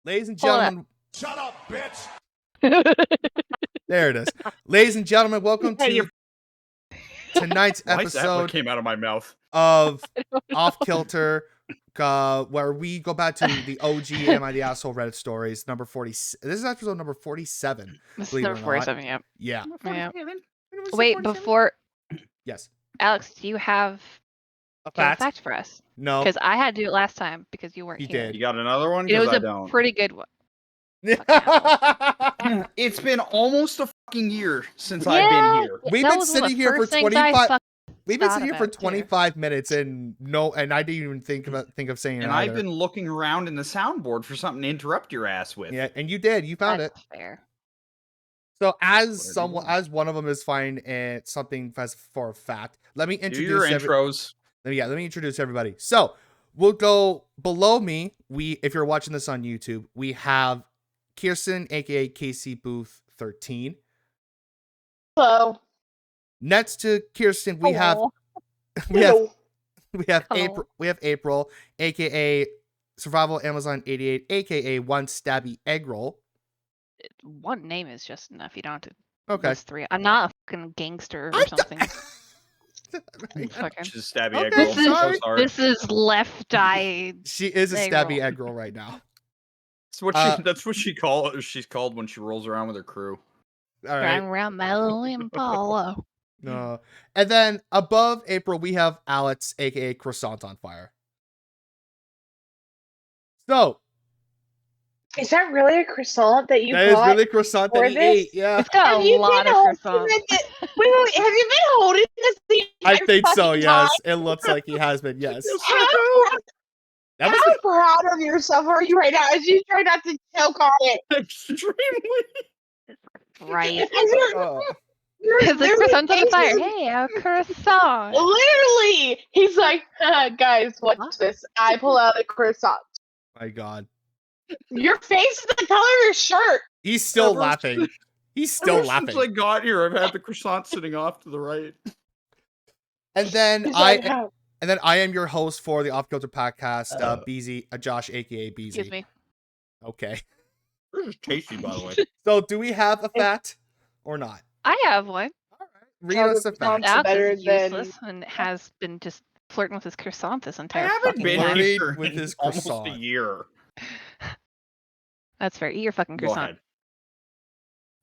Ladies and Pull it up. gentlemen, shut up, bitch. There it is. Ladies and gentlemen, welcome to tonight's Why is that what episode came out of my mouth? of Off Kilter, where we go back to the OG Am I the Asshole Reddit stories, number 40. This is episode number 47. This is believe it number or not. 47, yep. Yeah. Yeah. 47? Wait, before... Yes. Alex, do you have A do you have a fact? fact for us? No. Because I had to do it last time because you weren't He here. did. You got another one? And it was Because I a don't. pretty good one. It's been almost a fucking year since Yeah, I've been here. We've that been was one of the sitting here for first things I 25. fucking We've been thought sitting here for about, too. 25 minutes and I didn't even think of saying it And either. I've been looking around in the soundboard for something to interrupt your ass with. Yeah, and you did. You found That's it. fair. So as What I do someone, want. as one of them is fine and something as for a fact, let me Do introduce your intros. let me introduce everybody. So we'll go below me. If you're watching this on YouTube, we have Kirsten, aka kcbooth 13. Hello. Next to Kirsten, we have Hello. April, aka Survival Amazon 88, aka One Stabby Eggroll. One name is just enough. You don't have to Okay. list three. I'm not a fucking gangster or something. Fucking. She's stabby Okay, egg roll. This is- So sorry. This is left eye. She is a Eggroll. stabby eggroll right now. That's what she's called when she rolls around with her crew. All right. Driving around Mellow Impala. No. And then above April, we have Alex, aka Croissant on Fire. So Is that really a croissant that you that is bought? really Croissant that for he this? ate. Yeah. It's got a lot of croissants. Wait, have you been holding this the I entire think so, fucking yes. time? It looks like he has been, yes. How That was proud of yourself are you right now as you try not to choke on it? Extremely. Right. As you're- It's like literally croissants on the fire. facing- Hey, a croissant. Literally, he's like, guys, watch this. I pull out a croissant. my God. Your face is the color of your shirt. He's still Ever laughing. He's still Ever laughing. Since I got here, I've had the croissant sitting off to the right. And then He's like, I am your host for the Off Kilter podcast, Beziie, Josh, aka Beziie. Excuse me. Okay. This is tasty, by the way. So do we have a fact or not? I have one. All right. Read us a fact. Sounds Alex better is than- useless and has been just flirting with his croissant this I entire haven't fucking been time. Flirting here with in his almost croissant. a year. That's fair. Eat your fucking Go croissant.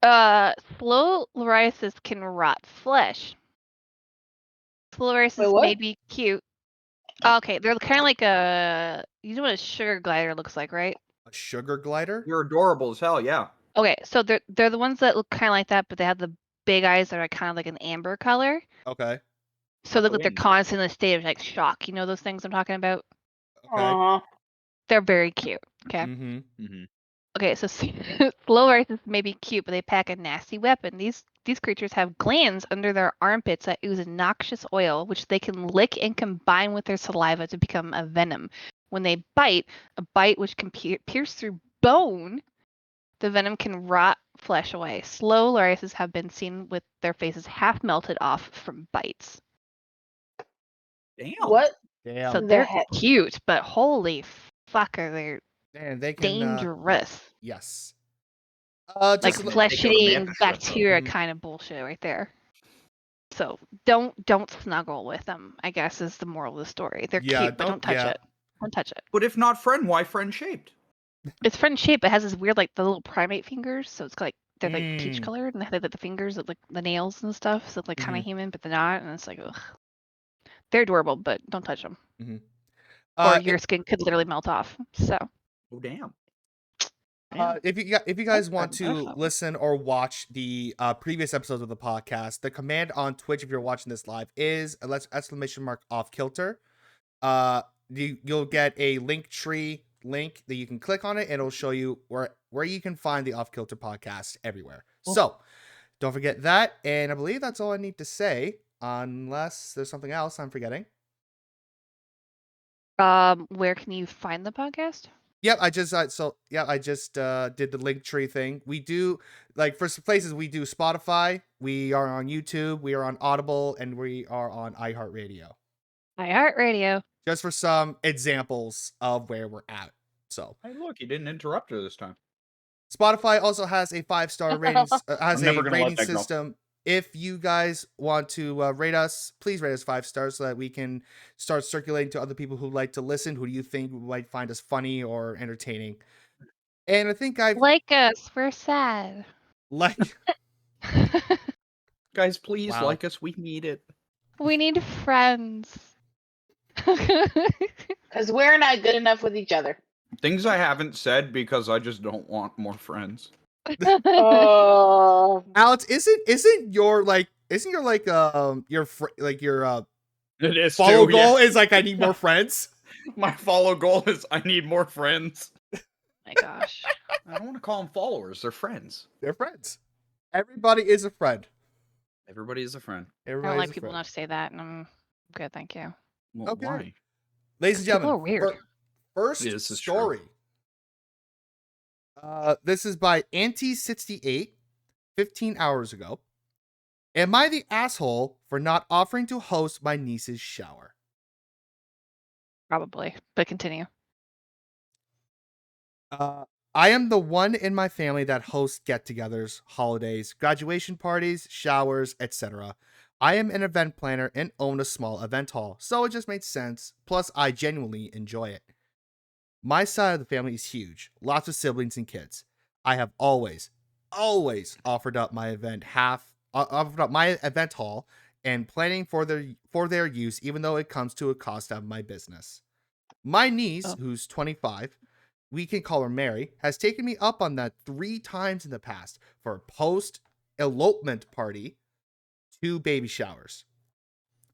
ahead. Slow lyrises can rot flesh. Slow Wait, lyrises what? may be cute. Okay, they're kind of like you know what a sugar glider looks like, right? A sugar glider? You're adorable as hell, yeah. Okay, so they're the ones that look kind of like that, but they have the big eyes that are kind of like an amber color. Okay. So they look like they're Ooh. constantly in a state of like shock. You know those things I'm talking about? Okay. Aw. They're very cute. Okay. Mm-hmm. Mm-hmm. Okay, so slow lyrises may be cute, but they pack a nasty weapon. These creatures have glands under their armpits that ooze a noxious oil, which they can lick and combine with their saliva to become a venom. When they bite, a bite which can pierce through bone, the venom can rot flesh away. Slow lyrises have been seen with their faces half melted off from bites. Damn. What? Damn. So the they're heck? cute, but holy fuck, are they Man, they can dangerous. yes. Like Just flesh-eating mantis shrimp, though. bacteria Mhm. kind of bullshit right there. So don't snuggle with them, I guess, is the moral of the story. They're Yeah, cute, but don't touch yeah. it. Don't touch it. But if not friend, why friend shaped? It's friend shaped, but it has this weird like the little primate fingers, so it's like they're like peach Mm. colored and they have like the fingers that like the nails and stuff, so it's like kind Mhm. of human, but they're not, and it's like ugh. They're adorable, but don't touch them, or your skin could literally melt off. So Oh damn. If you guys want to awesome. listen or watch the previous episodes of the podcast, the command on Twitch, if you're watching this live, is !off kilter. You'll get a link tree link that you can click on it, and it'll show you where you can find the Off Kilter podcast everywhere. So don't forget that, and I believe that's all I need to say, unless there's something else I'm forgetting. where can you find the podcast? Yep, I just did the link tree thing. We do, like, for some places we do Spotify, we are on YouTube, we are on Audible, and we are on iHeartRadio. iHeartRadio. Just for some examples of where we're at. So Hey, look, you didn't interrupt her this time. Spotify also has a 5-star rating, has I'm never a gonna let rating that go. system. If you guys want to rate us, please rate us 5 stars so that we can start circulating to other people who like to listen. Who do you think might find us funny or entertaining? And I think I've Like us, we're sad. like. Guys, please Wow. like us. We need it. We need friends. Because we're not good enough with each other. Things I haven't said because I just don't want more friends. Oh. Alex, isn't your like your It is follow too, goal yeah. is like I need more friends? My follow goal is I need more friends. My gosh. I don't want to call them followers. They're friends. They're friends. Everybody is a friend. Everybody is a friend. I Everybody don't like is a people friend. not to say that, and I'm good, thank you. Well, Okay. why? Ladies and People gentlemen, are weird. first Yeah, this is true. story. This is by Auntie68, 15 hours ago. Am I the asshole for not offering to host my niece's shower? Probably, but continue. I am the one in my family that hosts get-togethers, holidays, graduation parties, showers, etc. I am an event planner and own a small event hall, so it just made sense. Plus, I genuinely enjoy it. My side of the family is huge, lots of siblings and kids. I have always offered up my event hall and planning for their use, even though it comes to a cost of my business. My niece, who's 25, we can call her Mary, has taken me up on that 3 times in the past for a post-elopement party, 2 baby showers.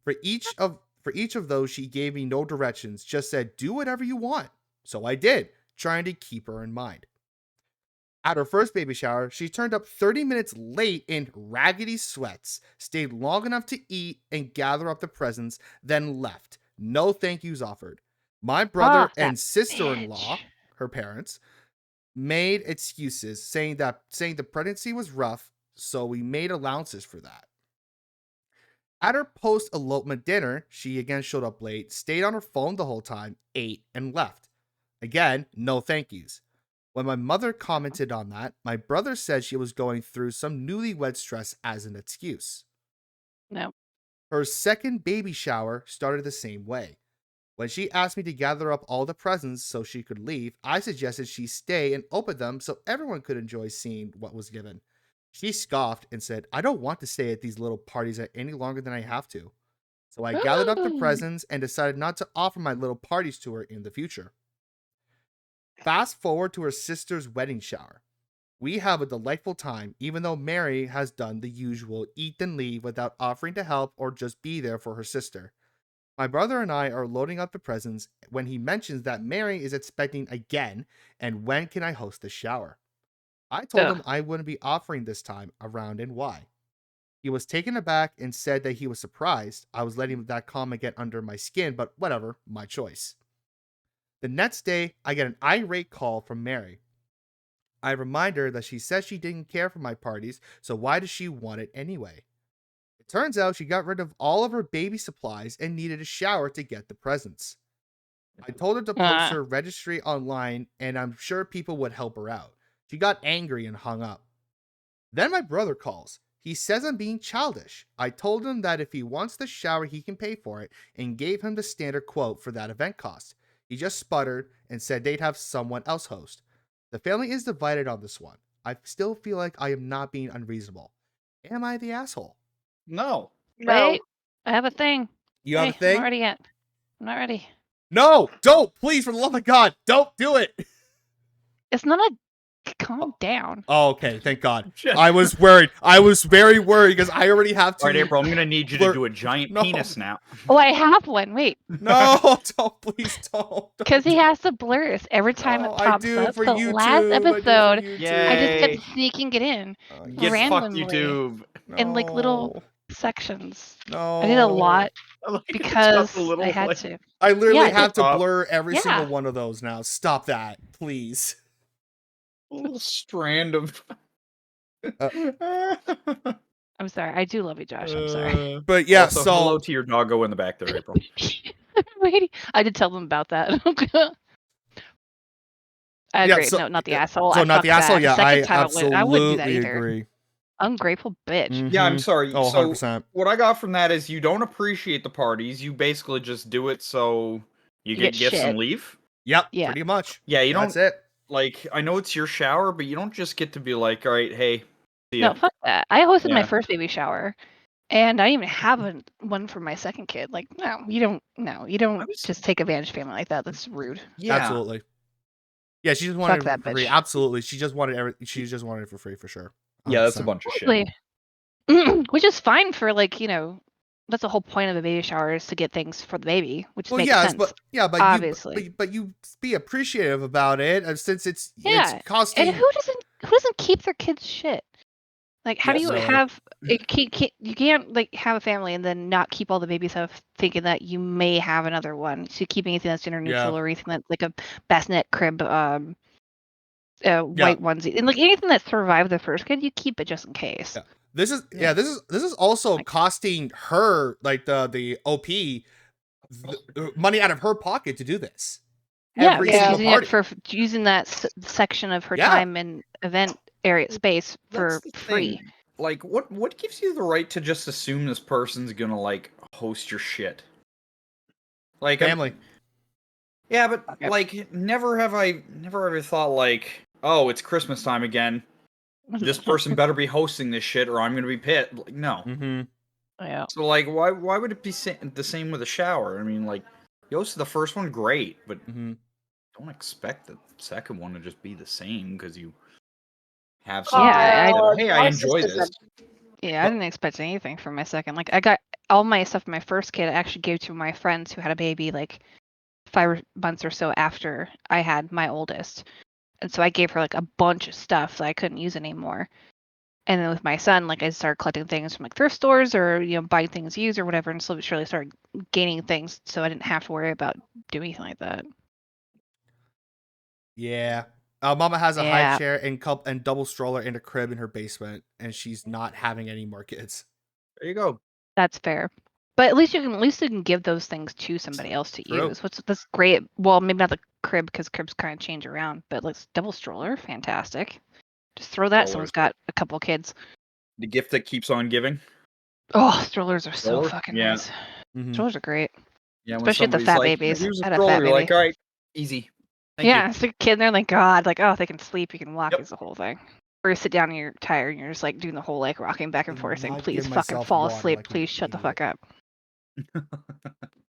For each of those, she gave me no directions, just said, do whatever you want. So I did, trying to keep her in mind. At her first baby shower, she turned up 30 minutes late in raggedy sweats, stayed long enough to eat and gather up the presents, then left. No thank yous offered. My brother and sister-in-law, her parents, made excuses saying the pregnancy was rough, so we made allowances for that. At her post-elopement dinner, she again showed up late, stayed on her phone the whole time, ate, and left. Again, no thank yous. When my mother commented on that, my brother said she was going through some newlywed stress as an excuse. No. Her second baby shower started the same way. When she asked me to gather up all the presents so she could leave, I suggested she stay and open them so everyone could enjoy seeing what was given. She scoffed and said, I don't want to stay at these little parties any longer than I have to. So I gathered up the presents and decided not to offer my little parties to her in the future. Fast forward to her sister's wedding shower. We have a delightful time, even though Mary has done the usual eat and leave without offering to help or just be there for her sister. My brother and I are loading up the presents when he mentions that Mary is expecting again, and when can I host the shower? I told him I wouldn't be offering this time around and why. He was taken aback and said that he was surprised. I was letting that comment get under my skin, but whatever, my choice. The next day, I get an irate call from Mary. I remind her that she said she didn't care for my parties, so why does she want it anyway? It turns out she got rid of all of her baby supplies and needed a shower to get the presents. I told her to post her registry online, and I'm sure people would help her out. She got angry and hung up. Then my brother calls. He says I'm being childish. I told him that if he wants the shower, he can pay for it, and gave him the standard quote for that event cost. He just sputtered and said they'd have someone else host. The family is divided on this one. I still feel like I am not being unreasonable. Am I the asshole? No. Wait, I have a thing. You have a thing? I'm not ready yet. I'm not ready. No, don't, please, for the love of God, don't do it. It's not a... Calm down. Oh, okay, thank God. I was worried. I was very worried because I already have to. All right, April, I'm going to need you to do a giant penis snap. Oh, I have one. Wait. No, don't, please don't. Because he has to blur this every time it pops up. For the YouTube, last episode, Yay. I just kept sneaking it in Get randomly fucked, YouTube. in like little sections. No. I did a lot Like because I had to. I literally Yeah, have to blur every Yeah. single one of those now. Stop that, please. A little strand of. I'm sorry. I do love you, Josh. I'm sorry. But yeah, Also, so hello to your doggo in the back there, April. Wait, I did tell them about that. I Yeah, agree. so- no, not the asshole. So I not the fuck asshole. that. Yeah, Second I time I wouldn't do that absolutely either. agree. Ungrateful bitch. Yeah, I'm Mhm. sorry. Oh, so 100%. what I got from that is you don't appreciate the parties. You basically just do it so you get get gifts shit. and leave. Yep, Yeah. pretty much. Yeah, you That's don't it. like. I know it's your shower, but you don't just get to be like, all right, hey, see ya. No, fuck that. I hosted my Yeah. first baby shower, and I didn't even have one for my second kid. Like, no, you don't. No, you don't was- just take advantage of family like that. That's rude. Yeah, Absolutely. Yeah, she just wanted that it for free. bitch. Absolutely. She just wanted it for free for sure. yeah, that's a 100%. bunch of shit. Totally. Which is fine for like, that's the whole point of a baby shower is to get things for the baby, which Well, makes yes, sense. but obviously. you be appreciative about it since it's Yeah, costing. And who doesn't keep their kids shit? Like, how do Yes. you Really. have you can't like have a family and then not keep all the baby stuff, thinking that you may have another one. So keep anything that's gender neutral or anything that's like a bassinet crib, white onesie, and like anything that survived the first kid, you keep it just in case. Yeah. This is also costing her like the OP money out of her pocket to do this. Every she's single using party. it for using that section of her Yeah. time and event area space for That's the free. thing. Like, what gives you the right to just assume this person's gonna like host your shit? Like Family. Yeah, but Yep. like, never ever thought like, oh, it's Christmas time again. This person better be hosting this shit, or I'm gonna be pissed. Like, no. Mm-hmm. Yeah. So like, why would it be the same with a shower? I mean, like, you hosted the first one, great, but Mm-hmm. don't expect the second one to just be the same because you have Yeah, something. Hey, I my enjoy sister this. Yeah, I didn't expect anything from my second. Like, I got all my stuff from my first kid. I actually gave to my friends who had a baby like 5 months or so after I had my oldest, and so I gave her like a bunch of stuff that I couldn't use anymore. And then with my son, like I started collecting things from like thrift stores or buying things used or whatever, and slowly surely started gaining things, so I didn't have to worry about doing anything like that. Yeah. Mama has a high Yeah. chair and double stroller in a crib in her basement, and she's not having any more kids. There you go. That's fair. But at least you can give those things to somebody else to True. use. That's great. Well, maybe not the crib because cribs kind of change around, but like double stroller, fantastic. Just throw that. Someone's got a couple kids. The gift that keeps on giving. Oh, strollers are so Stroller? fucking Yeah. nice. Mhm. Strollers are great. Yeah, Especially with the somebody's fat like, babies. Here's a I had a stroller. fat You're like, baby. all right, easy. Thank Yeah, you. it's a kid and they're like, God, like, oh, they can sleep, you can walk, Yep. is the whole thing. Or you sit down and you're tired and you're just like doing the whole like rocking back and Did forth saying, not please give fucking myself fall water asleep, like an please shut the idiot. fuck up.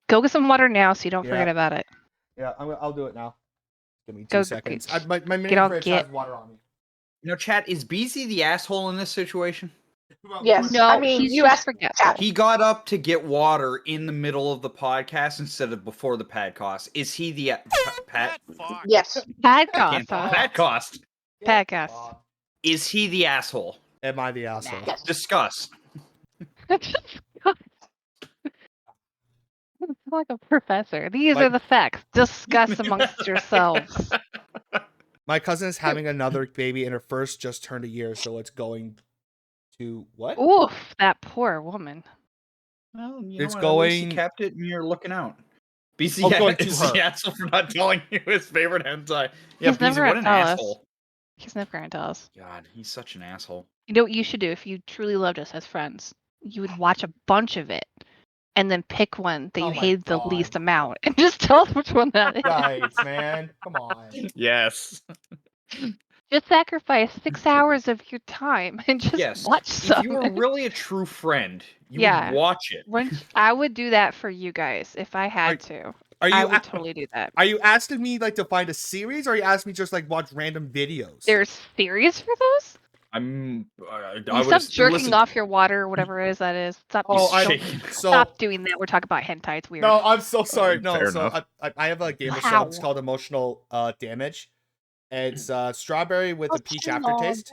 Go get some water now so you don't Yeah. forget about it. Yeah, I'll do it now. Give me Go 2 seconds. My mini on, fridge get- has water on me. Chat, is Beziie the asshole in this situation? Yes. No, I mean, he's you just asked forgetful. He got up to get water in the middle of the podcast instead of before the podcast. Is he the Pat? Yes. Podcast, huh? Pat cost. Podcast. Is he the asshole? Am I the asshole? Yes. Discuss. It's like a professor. These Like- are the facts. Discuss amongst yourselves. My cousin is having another baby, and her first just turned a year, so it's going to what? Oof, that poor woman. Well, you It's know what, at least going- you kept it and you're looking out. BC Oh, going to is her. the asshole for not telling you his favorite hentai. Yeah, He's BC, never what gonna an tell us. asshole. He's never going to tell us. God, he's such an asshole. You know what you should do if you truly loved us as friends? You would watch a bunch of it and then pick one that Oh you my hated the God. least amount and just tell us which one that is. Yikes, man. Come on. Yes. Just sacrifice 6 hours of your time and just Yes. watch If some. you were really a true friend, you Yeah. would watch it. I would do that for you guys if I had to. Are I you would totally do that. are you asking me like to find a series, or are you asking me just like watch random videos? There's series for those? I You would stop jerking listen. off your water or whatever it is that is. Stop, Oh, I don't- shaking. So stop doing that. We're talking about hentai. It's weird. no, I'm so sorry. No, fair so enough. I have a game of show. It's Wow. called Emotional Damage. It's strawberry with a peach aftertaste.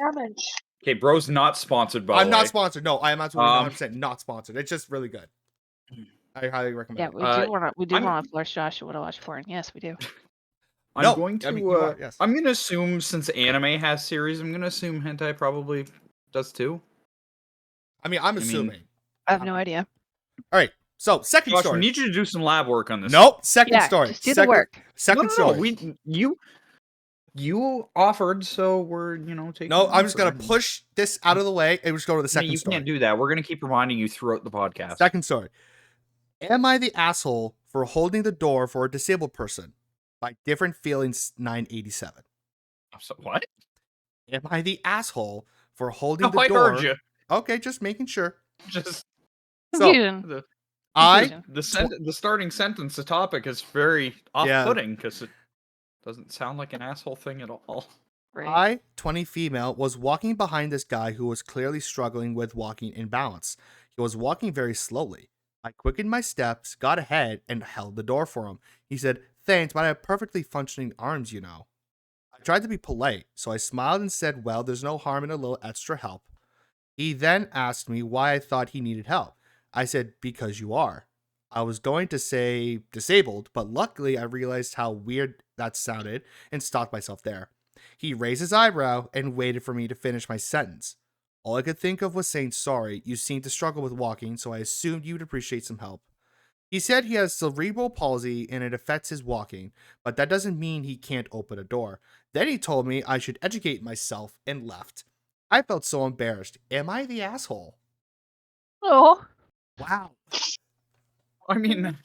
Okay, bro's not sponsored by I'm the not way. sponsored. No, I am absolutely Um, 100% not sponsored. It's just really good. I highly recommend Yeah, it. we Uh, do want to. We do I'm- want to force Joshua to watch porn. Yes, we do. I'm No, going to I mean, you are, yes. I'm gonna assume since anime has series, I'm gonna assume hentai probably does too. I mean, I'm mean- assuming. I have no idea. All right. So, second Josh, story. we need you to do some lab work on this. Nope. Second Yeah, story. just do second, the work. Second no, story. you offered, so we're taking. No, your I'm just offer. gonna push this out of the way and just go to the No, second you story. can't do that. We're gonna keep reminding you throughout the podcast. Second story. Am I the asshole for holding the door for a disabled person? By Different Feelings 987. So what? Am I the asshole for holding Oh, the I door? heard you. Okay, just making sure. Just So Confusion. the I the starting sentence, the topic is very off-putting because it doesn't sound like an asshole thing at all. Right. I, 20 female, was walking behind this guy who was clearly struggling with walking in balance. He was walking very slowly. I quickened my steps, got ahead, and held the door for him. He said, "Thanks, but I have perfectly functioning arms, you know." I tried to be polite, so I smiled and said, "Well, there's no harm in a little extra help." He then asked me why I thought he needed help. I said, "Because you are." I was going to say disabled, but luckily I realized how weird that sounded and stopped myself there. He raised his eyebrow and waited for me to finish my sentence. All I could think of was saying, "Sorry, you seem to struggle with walking, so I assumed you'd appreciate some help." He said he has cerebral palsy and it affects his walking, but that doesn't mean he can't open a door. Then he told me I should educate myself and left. I felt so embarrassed. Am I the asshole? Oh. Wow. I mean,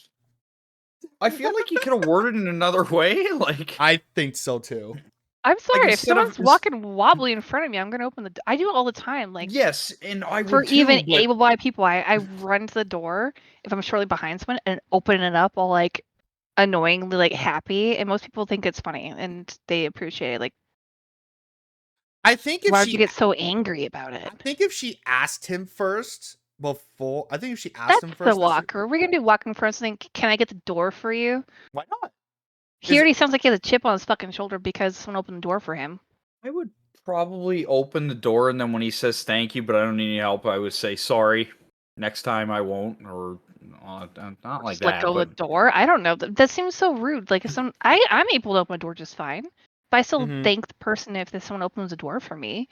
I feel like you could have worded it another way. Like, I think so too. I'm sorry. If instead of someone's walking wobbly in front of me, I'm gonna open the. I do it all the time. Like yes, and I for would too, even but able-bodied people, I run to the door if I'm shortly behind someone and open it up all like annoyingly like happy, and most people think it's funny and they appreciate it. Like, I think if why would she you get so angry about it? I think if she asked him first before, I think if she asked him That's first, the walker. We're gonna do walking first. Think, can I get the door for you? why not? He Is it- already sounds like he has a chip on his fucking shoulder because someone opened the door for him. I would probably open the door, and then when he says thank you, but I don't need any help, I would say sorry. Next time I won't, or not like Just let that. go of But the door. I don't know. That seems so rude. Like if I'm able to open a door just fine, but I still Mhm. thank the person if someone opens the door for me.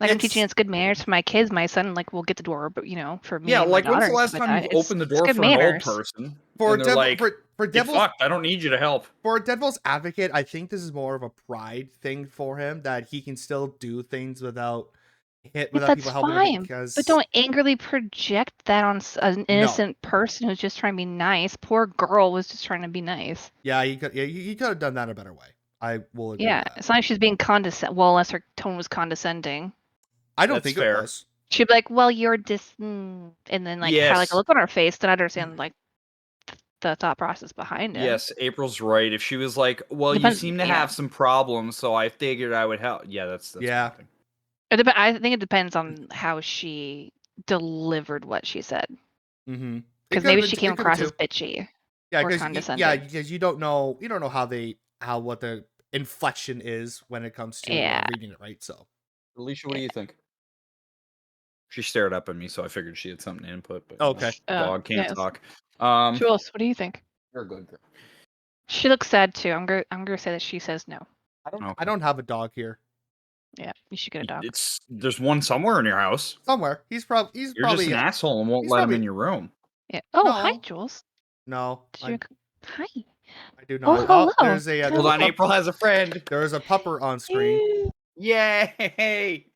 Like I'm teaching It's- it's good manners for my kids. My son like will get the door, but for me yeah, and my like daughter. when's the and last stuff like time that, you've it's- opened the it's door good for an old manners. person? for And they're like, for "Get devil's fucked, I don't need you to help." for a devil's advocate, I think this is more of a pride thing for him that he can still do things without That's people helping him fine, because but don't angrily project that on an innocent person who's just trying to be nice. Poor girl was just trying to be nice. Yeah, he could have done that a better way. I will agree Yeah, with that. it's not like she's being condescending. Well, unless her tone was condescending. I don't That's think fair. it was. She'd be like, "Well, you're and then like have like Yes. a look on her face, then I understand like the thought process behind it." Yes, April's right. If she was like, "Well, you Depends- seem to yeah. have some problems, so I figured I would help." Yeah, that's Yeah. one thing. I think it depends on how she delivered what she said, Mm-hmm. because maybe she came across as bitchy. Yeah, or because condescending. because you don't know what the inflection is when it comes to Yeah. reading it, right? So Alicia, what do you think? She stared up at me, so I figured she had something to input. But Okay. dog can't yes. talk. Jules, what do you think? You're a good girl. She looks sad too. I'm gonna say that she says no. Okay. I don't have a dog here Yeah, you should get a dog. There's one somewhere in your house. somewhere. He's probably You're just an asshole and won't he's let him probably- in your room. Yeah. Oh, No. hi, Jules. No, Hi. I do Oh, not. hello. There's a Hold on, April has a friend. There is a pupper on screen. Yay!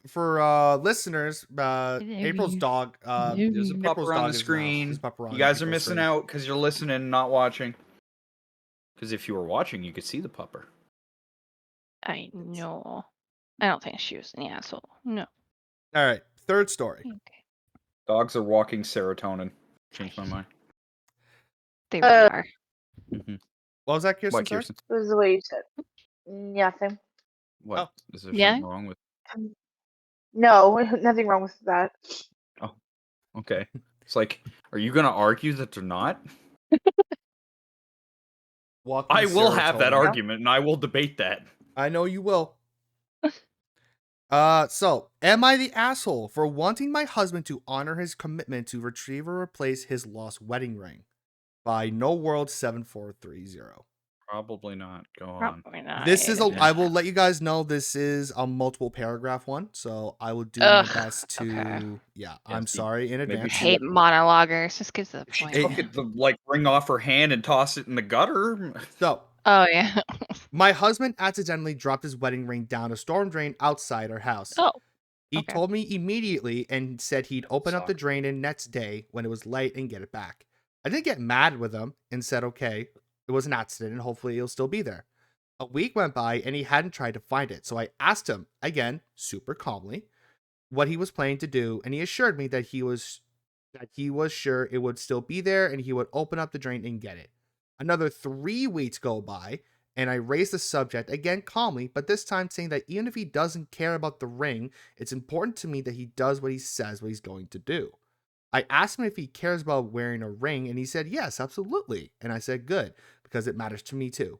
For listeners, April's dog. There's a April's pupper on dog the is now- screen. is pupper on You guys are April's missing screen. out because you're listening and not watching. Because if you were watching, you could see the pupper. I know. I don't think she was an asshole. No. All right, third story. Okay. Dogs are walking serotonin. Changed my mind. They really are. What was that, Kirsten? What, Sorry? Kirsten? This is the way you said. Nothing. What? Oh. Is there Yeah? something wrong with? No, nothing wrong with that. Okay. It's like, are you gonna argue that they're not? Walking I will have that serotonin. argument, and I will debate that. I know you will. So, am I the asshole for wanting my husband to honor his commitment to retrieve or replace his lost wedding ring? By No World 7430. Probably not. Go on. Probably not. This is Yeah. I will let you guys know this is a multiple paragraph one, so I will do my Ugh, best to okay. I'm see, sorry in maybe advance. she- Hate monologuers. Just gives the If she point. took the ring off her hand and tossed it in the gutter. So, Oh yeah. My husband accidentally dropped his wedding ring down a storm drain outside our house. Oh, He okay. told me immediately and said he'd open up the Suck. drain in next day when it was light and get it back. I didn't get mad with him and said, okay, it was an accident and hopefully it'll still be there. A week went by and he hadn't tried to find it, so I asked him, again, super calmly, what he was planning to do, and he assured me that he was sure it would still be there and he would open up the drain and get it. Another 3 weeks go by, and I raised the subject again calmly, but this time saying that even if he doesn't care about the ring, it's important to me that he does what he says what he's going to do. I asked him if he cares about wearing a ring, and he said yes, absolutely. And I said good, because it matters to me too.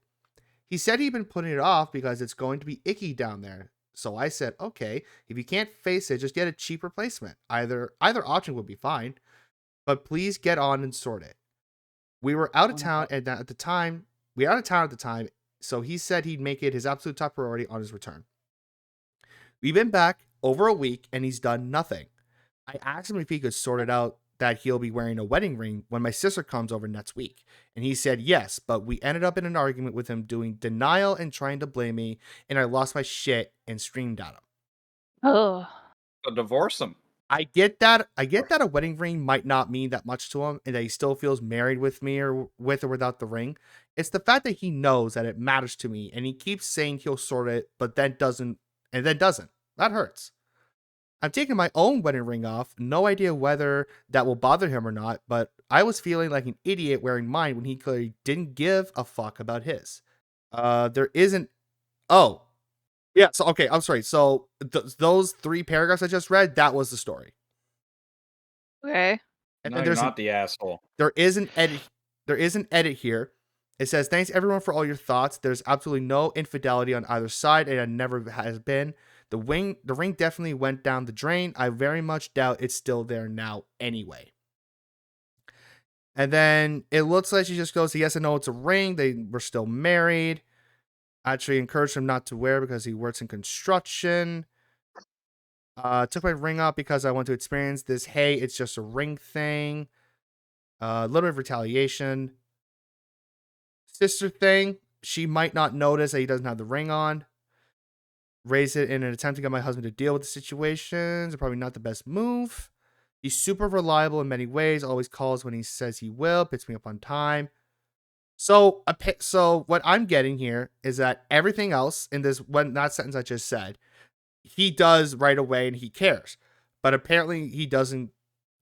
He said he'd been putting it off because it's going to be icky down there. So I said, okay, if you can't face it, just get a cheap replacement. Either option would be fine, but please get on and sort it. We were out of town at the time, so he said he'd make it his absolute top priority on his return. We've been back over a week and he's done nothing. I asked him if he could sort it out that he'll be wearing a wedding ring when my sister comes over next week. And he said yes, but we ended up in an argument with him doing denial and trying to blame me, and I lost my shit and screamed at him. Oh. So divorce him. I get that a wedding ring might not mean that much to him and that he still feels married with me or with or without the ring. It's the fact that he knows that it matters to me and he keeps saying he'll sort it, but then doesn't. That hurts. I'm taking my own wedding ring off, no idea whether that will bother him or not, but I was feeling like an idiot wearing mine when he clearly didn't give a fuck about his. There isn't. Oh, yeah. So okay, I'm sorry. So those 3 paragraphs I just read, that was the story. Okay. And No, you're there's not the asshole. there is an edit. There is an edit here. It says, "Thanks everyone for all your thoughts. There's absolutely no infidelity on either side, and it never has been. The ring definitely went down the drain. I very much doubt it's still there now anyway." And then it looks like she just goes, yes, I know it's a ring. They were still married. I actually encouraged him not to wear because he works in construction. Took my ring off because I want to experience this. Hey, it's just a ring thing. A little bit of retaliation. Sister thing. She might not notice that he doesn't have the ring on. Raise it in an attempt to get my husband to deal with the situations. Probably not the best move. He's super reliable in many ways. Always calls when he says he will. Picks me up on time. So what I'm getting here is that everything else in that sentence I just said, he does right away and he cares. But apparently he doesn't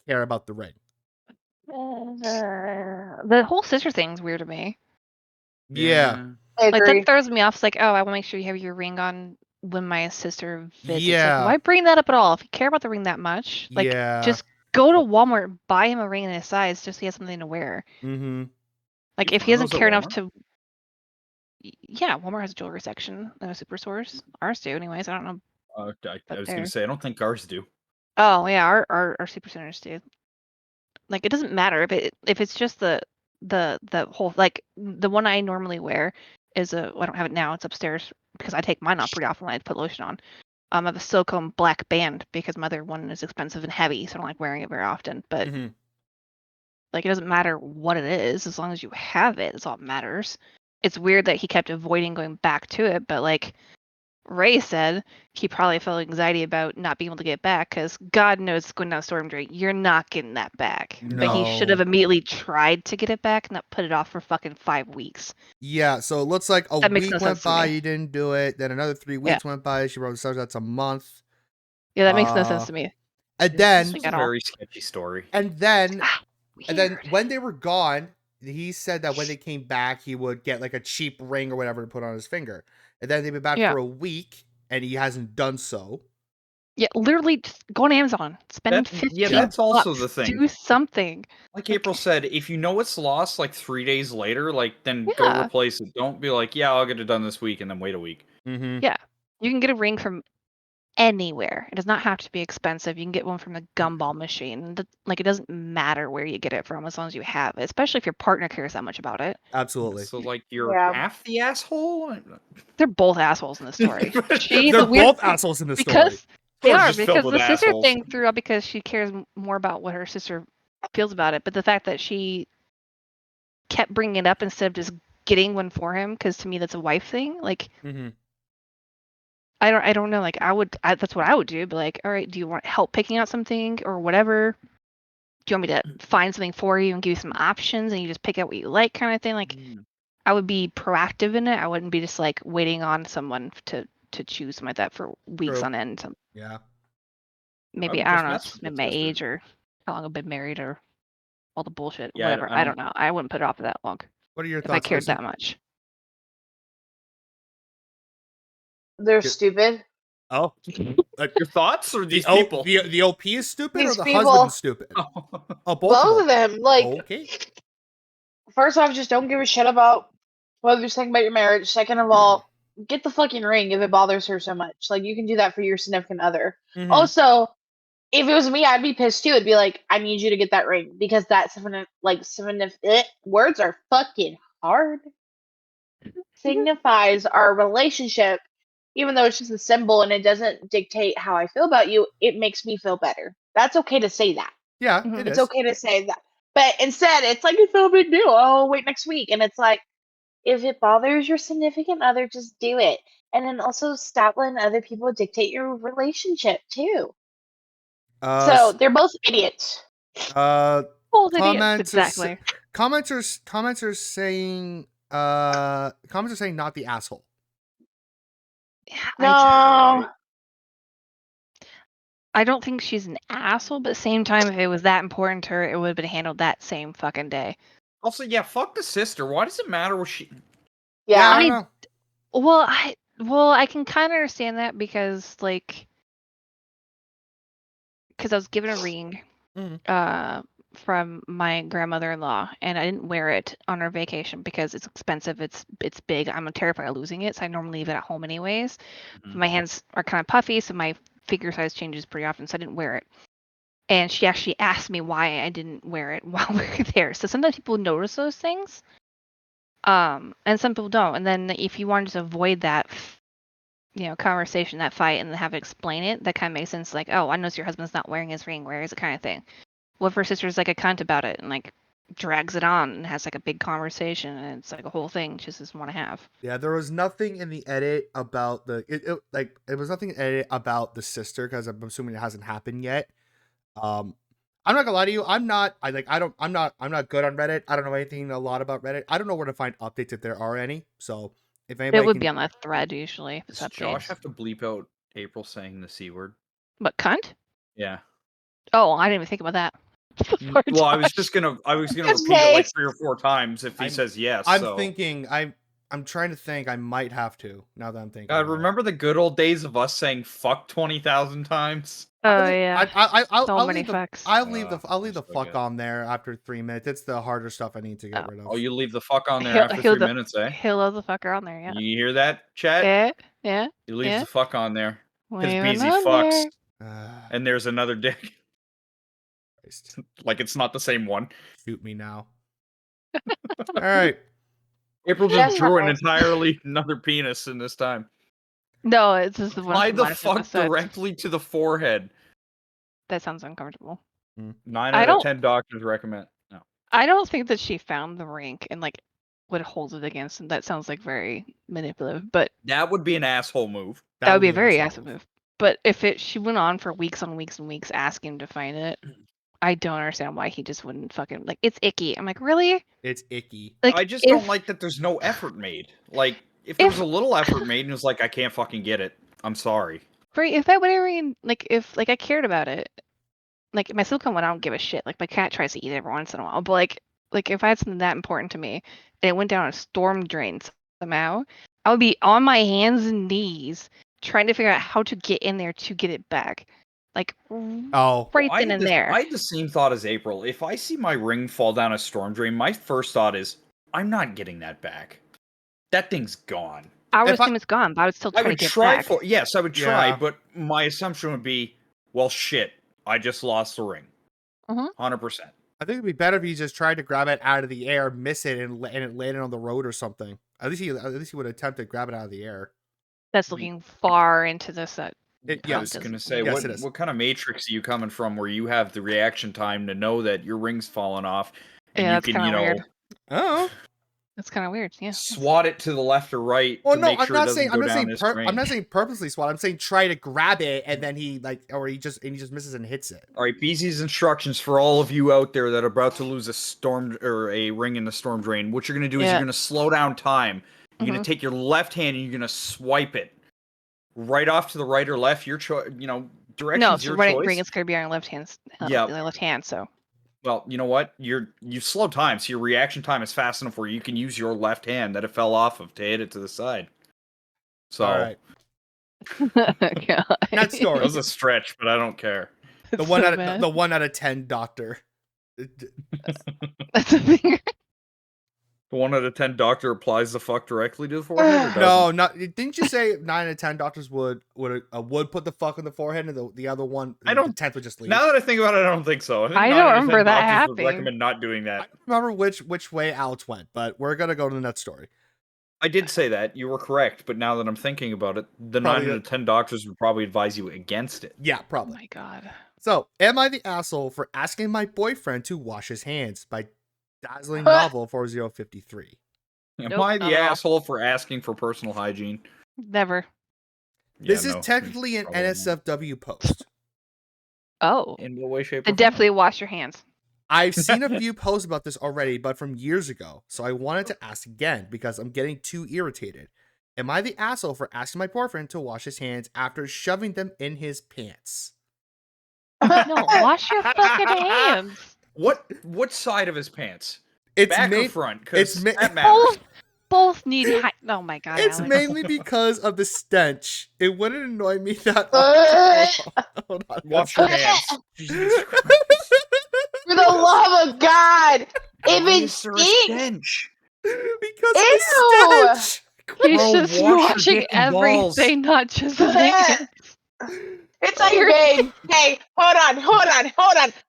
care about the ring. The whole sister thing's weird to me. Yeah. I Like agree. that throws me off. It's like, oh, I want to make sure you have your ring on when my sister visits. Yeah. Like, why bring that up at all? If you care about the ring that much, like, Yeah. just go to Walmart, buy him a ring in his size, just so he has something to wear. Mm-hmm. Like, You if he find doesn't those at care enough Walmart? to, yeah, Walmart has a jewelry section. No super stores. Ours do, anyways. I don't know. I But was there. going to say, I don't think ours do. Oh yeah, our super centers do. Like, it doesn't matter if it's just the whole, like, the one I normally wear is well, I don't have it now. It's upstairs because I take mine off pretty often when I put lotion on. I have a silicone black band because my other one is expensive and heavy, so I don't like wearing it very often. But Mm-hmm. like, it doesn't matter what it is as long as you have it. That's all that matters. It's weird that he kept avoiding going back to it, but like Ray said, he probably felt anxiety about not being able to get back because God knows going down storm drain, you're not getting that back. But he should have No. immediately tried to get it back, not put it off for fucking 5 weeks. Yeah, so it looks like a That makes week no went sense to by, me. you didn't do it. Then another 3 weeks Yeah. went by. She wrote the subject. That's a month. Yeah, that makes no sense to me. And This then, was At a all. very sketchy story. and then Weird. when they were gone, he said that when they came back, he would get like a cheap ring or whatever to put on his finger. And then they've been back Yeah. for a week, and he hasn't done so. Yeah, literally just go on Amazon, spend $15. That's also the thing. Do something. Like April said, if you know it's lost like 3 days later, like then go Yeah. replace it. Don't be like, yeah, I'll get it done this week and then wait a week. Mm-hmm. Yeah. You can get a ring from anywhere. It does not have to be expensive. You can get one from the gumball machine. Like, it doesn't matter where you get it from as long as you have it, especially if your partner cares that much about it. Absolutely. So like you're Yeah. half the asshole. They're both assholes in the story. They're both assholes in the story. Because they Story's are, just filled because with the sister assholes. thing threw up because she cares more about what her sister feels about it. But the fact that she kept bringing it up instead of just getting one for him because to me that's a wife thing. Like Mm-hmm. I don't know. Like that's what I would do. But like, all right, do you want help picking out something or whatever? Do you want me to find something for you and give you some options and you just pick out what you like, kind of thing? Like I would be proactive in it. I wouldn't be just like waiting on someone to choose something like that for weeks True. on end. So Yeah. maybe would I just don't know, mess it's with my your sister. age or how long I've been married or all the bullshit, Yeah, whatever. I don't know. I wouldn't put it off for that long What are your if I thoughts, cared Lucy? that much. They're Good. stupid. Oh. Your thoughts or these the people? The OP is stupid or These the people- husband is stupid? Oh. Oh, Both of them. Like, okay. first off, just don't give a shit about whether you're thinking about your marriage. Second of all, get the fucking ring if it bothers her so much. Like, you can do that for your significant other. Mhm. Also, if it was me, I'd be pissed too. It'd be like, I need you to get that ring because that's words are fucking hard. Signifies our relationship, even though it's just a symbol and it doesn't dictate how I feel about you. It makes me feel better. That's okay to say that. Yeah, Mhm. it It's is. okay to say that. But instead, it's like it's no big deal. Oh, wait next week, and it's like, if it bothers your significant other, just do it. And then also stop letting other people dictate your relationship too. So they're both idiots. Both idiots, Comments exactly. comments are saying not the asshole. Yeah, No. I don't think she's an asshole, but at the same time, if it was that important to her, it would have been handled that same fucking day. Also, yeah, fuck the sister. Why does it matter what she? Yeah. I don't know. Well, I can kind of understand that because I was given a ring from my grandmother-in-law, and I didn't wear it on our vacation because it's expensive. It's big. I'm terrified of losing it, so I normally leave it at home anyways. Mhm. My hands are kind of puffy, so my finger size changes pretty often, so I didn't wear it. And she actually asked me why I didn't wear it while we were there. So sometimes people notice those things, and some people don't. And then if you wanted to avoid that, conversation, that fight, and have it explain it, that kind of makes sense. Like, oh, I notice your husband's not wearing his ring. Where is it, kind of thing. What if her sister's like a cunt about it and like drags it on and has like a big conversation and it's like a whole thing she doesn't want to have? Yeah, there was nothing in the edit about it was nothing in the edit about the sister because I'm assuming it hasn't happened yet. I'm not gonna lie to you. I'm not good on Reddit. I don't know anything a lot about Reddit. I don't know where to find updates if there are any. So if anybody It would can, be on the thread usually. If it's Does Josh updates. have to bleep out April saying the C word? But cunt? Yeah. Oh, I didn't even think about that. Poor Well, I was Josh. gonna Just repeat it like face. 3 or 4 times if he I'm- says yes. I'm so. thinking I'm trying to think. I might have to now that I'm thinking. God, about it. remember the good old days of us saying "fuck" 20,000 times? Oh yeah. I'll So many leave the fucks. I'll leave the I still fuck get it. on there after 3 minutes. It's the harder stuff I need to get Oh. rid of. Oh, you leave the fuck on there after 3 minutes, eh? He'll love the fucker on there, yeah. You hear that, chat? Yeah, yeah. He leaves yeah. the fuck on there because Leave it Beziie on fucks, there. and there's another dick. Christ. Like it's not the same one. Shoot me now. All right. April That's just drew an nice. entirely another penis in this time. No, it's just the one Why from the last fuck episode. directly to the forehead? That sounds uncomfortable. 9 I out of don't- 10 doctors recommend. No. I don't think that she found the ring and like would hold it against him. That sounds like very manipulative, but That would be an asshole move. that would be a very asshole asshole move. But if she went on for weeks on weeks and weeks asking him to find it, I don't understand why he just wouldn't fucking like. It's icky. I'm like, really? It's icky. Like, I just don't like that there's no effort made. Like, if there was a little effort made and it was like, I can't fucking get it. I'm sorry. Right, if that would ever like if like I cared about it, like my silicone one, I don't give a shit. Like my cat tries to eat it every once in a while, but like if I had something that important to me and it went down a storm drain somehow, I would be on my hands and knees trying to figure out how to get in there to get it back. Like Oh, right I then had and there. I had the same thought as April. If I see my ring fall down a storm drain, my first thought is, I'm not getting that back. That thing's gone. I would if I- assume it's gone, but I would still I try to would get try back. for yes, I would try, Yeah. but my assumption would be, well, shit, I just lost the ring. Mhm. 100%. I think it'd be better if he just tried to grab it out of the air, miss it, and it landed on the road or something. At least he would attempt to grab it out of the air. That's looking far into this. I Yeah, was gonna say, Yes, it is. what kind of matrix are you coming from where you have the reaction time to know that your ring's fallen off and Yeah, you that's can, kinda weird. Oh, That's kind of weird. Yeah. swat it to the left or right Well, to no, make I'm sure it not doesn't saying go down his drain. I'm not saying purposely swat. I'm saying try to grab it and then he just misses and hits it. All right, Bezie's instructions for all of you out there that are about to lose a storm or a ring in the storm drain. What you're gonna do is you're gonna slow down time. You're gonna take your left hand and you're gonna swipe it right off to the right or left. Your choice, directions. No, it's your right choice. ring. It's gonna be on your left hand. Yeah. Left hand. So. Well, you know what? You slow time, so your reaction time is fast enough where you can use your left hand that it fell off of to hit it to the side. So, All right. God. That story. That was a stretch, but I don't care. The one out of 10 doctor. That's a thing. The 1 out of 10 doctor applies the fuck directly to the forehead. Or No, not. Didn't you say 9 out of 10 doctors would put the fuck on the forehead and the other one? I don't- The 10th would just leave. Now that I think about it, I don't think so. I don't remember that happening. Would recommend not doing I that. don't remember which way Alex went, but we're gonna go to the next story. I did say that. You were correct, but now that I'm thinking about it, the Probably 9 out of 10 doctors would probably advise you against it. Yeah, Oh probably. my God. So, am I the asshole for asking my boyfriend to wash his hands by Dazzling Novel 4053? Am Nope, I not the at all. asshole for asking for personal hygiene? Never. This Yeah, is no, technically an probably not. NSFW post. Oh. In what way, shape, or Then form? definitely wash your hands. I've seen a few posts about this already, but from years ago. So I wanted to ask again because I'm getting too irritated. Am I the asshole for asking my boyfriend to wash his hands after shoving them in his pants? No, wash your fucking hands. What side of his pants? It's Back or main- front? it's Because ma- that matters. Both need. Oh my God. It's Alex. mainly because of the stench. It wouldn't annoy me that often. Hold on. Wash your hands. Jesus Christ. For the love of God, if Why it is there a stinks, stench? Because Ew! of the stench. He's Bro, just wash your washing dick and balls. everything, not just his hands. it's like, babe, hey, hold on,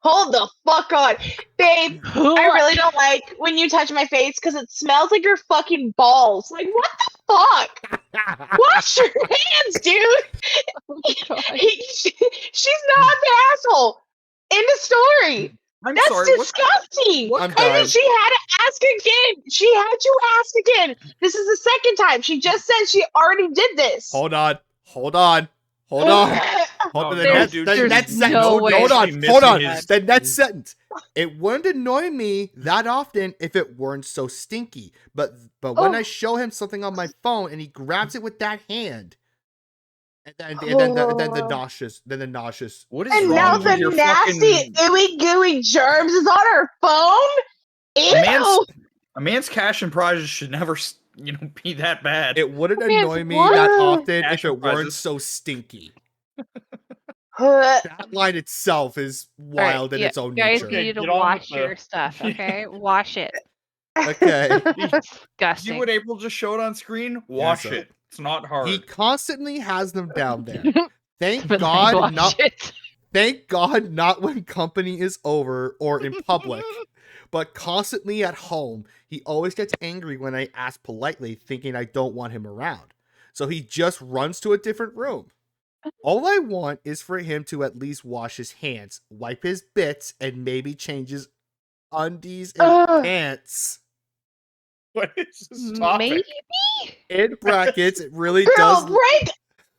hold the fuck on. Babe, I really don't like when you touch my face because it smells like your fucking balls. Like, what the fuck? Wash your hands, dude. Oh my God. She's not the asshole in the story. I'm That's sorry. disgusting. I'm And done. then she had to ask again. She had to ask again. This is the second time. She just said she already did this. Hold on. Hold on. Hold on. No, The no, next, dude, the there's next no sentence. way. Hold on. Missing Hold on. his- The next sentence. It wouldn't annoy me that often if it weren't so stinky. But when I show him something on my phone and he grabs it with that hand, and then the nauseous. What is And wrong now with the your nasty, fucking... ooey gooey germs is on her phone. Ew. A man's cash and prizes should never, be that bad. It wouldn't Man's annoy me what? that often Cash if it and weren't prizes. so stinky. That line itself is wild in its own guys nature. need to get on wash with the- your stuff, okay? Wash it. Okay. See Disgusting. what April just showed on screen? Wash sir. it. It's not hard. He constantly has them down there. Thank But God wash not it. Thank God not when company is over or in public, but constantly at home. He always gets angry when I ask politely, thinking I don't want him around. So he just runs to a different room. All I want is for him to at least wash his hands, wipe his bits, and maybe change his undies and Ugh. pants. What is this topic? Maybe. In brackets, it really Girl, does. break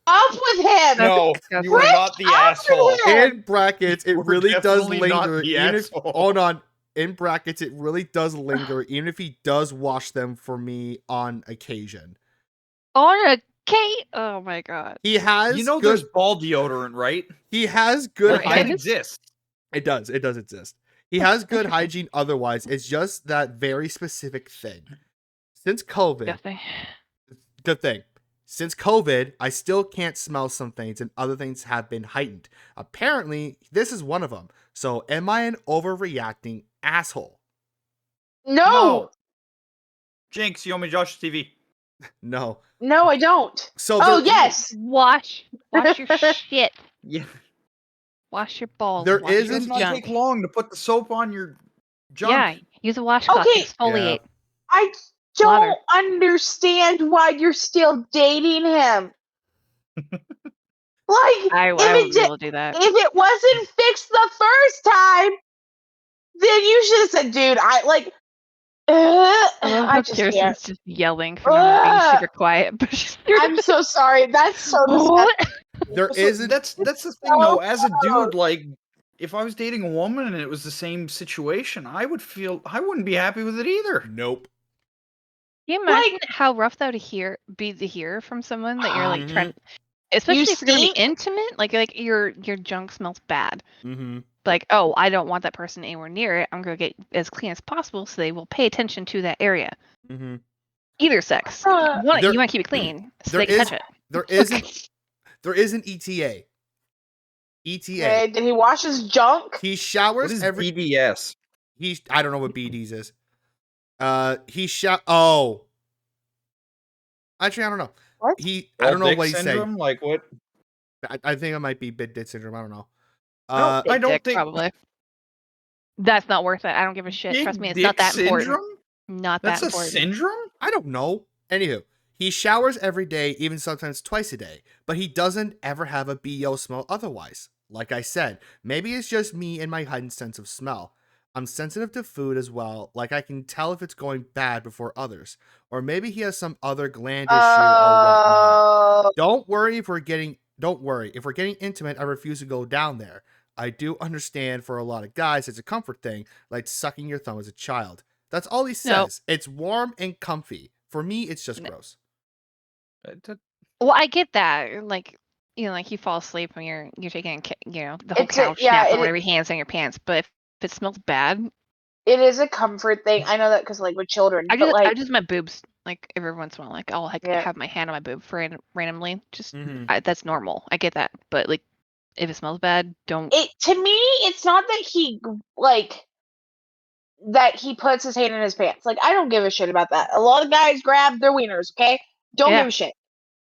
up with him. No, That's you are Break not the up asshole. with him. In brackets, it We're really does definitely not linger. the Even if, asshole. hold on. In brackets, it really does linger, even if he does wash them for me on occasion. On a Kate. Oh my God. He has There's good. ball deodorant, right? He has good. There That hygiene. exists. It does. It does exist. He has good hygiene. Otherwise, it's just that very specific thing. Since COVID, Nothing. good thing. Since COVID, I still can't smell some things, and other things have been heightened. Apparently, this is one of them. So, am I an overreacting asshole? No. Jinx, you owe me Josh's TV. No. No, I don't. So, Oh, there- yes. Wash your shit. Yeah. Wash your balls. There wash your It does isn't not junk. take long to put the soap on your junk. Yeah, use a washcloth. Okay. Exfoliate. I don't Water. understand why you're still dating him. Like, I if wouldn't it be able to do that. if it wasn't fixed the first time, then you should have said, dude, I just Kirsten's can't. just yelling for no being super quiet, but she's I'm so sorry. That's so disgusting. what? There Also, isn't. that's the thing though. As a dude, like, if I was dating a woman and it was the same situation, I wouldn't be happy with it either. Nope. Can you imagine how rough that would be to hear from someone that you're like trying, especially if you're gonna be intimate, like your junk smells bad. Mm-hmm. Like, oh, I don't want that person anywhere near it. I'm gonna get as clean as possible so they will pay attention to that area. Mm-hmm. Either sex. You want to keep it clean so they can touch it. There isn't ETA. ETA. Okay, did he wash his junk? He showers What is every. BDS? I don't know what BDs is. Actually, I don't know. What? I don't know what he's syndrome? saying. Like what? I think it might be big dick syndrome. I don't know. No, I don't think. Probably. That's not worth it. I don't give a shit. Big Trust me, it's dick not that syndrome? important. Not That's that a important. syndrome? I don't know. Anywho, he showers every day, even sometimes twice a day, but he doesn't ever have a BO smell otherwise. Like I said, maybe it's just me and my heightened sense of smell. I'm sensitive to food as well, like I can tell if it's going bad before others. Or maybe he has some other gland issue or whatnot. Don't worry if we're getting intimate, I refuse to go down there. I do understand for a lot of guys it's a comfort thing, like sucking your thumb as a child. That's all he says. Nope. It's warm and comfy. For me, it's just gross. Well, I get that. Like, like you fall asleep when you're taking, the whole couch nap or whatever, your hands on your pants. But if it smells bad, it is a comfort thing. I know that because like with children, I just my boobs. Like every once in a while, like I'll have my hand on my boob for randomly. Just that's normal. I get that. But like, if it smells bad, don't. To me, it's not that he that he puts his hand in his pants. Like, I don't give a shit about that. A lot of guys grab their wieners, okay? Don't give a shit.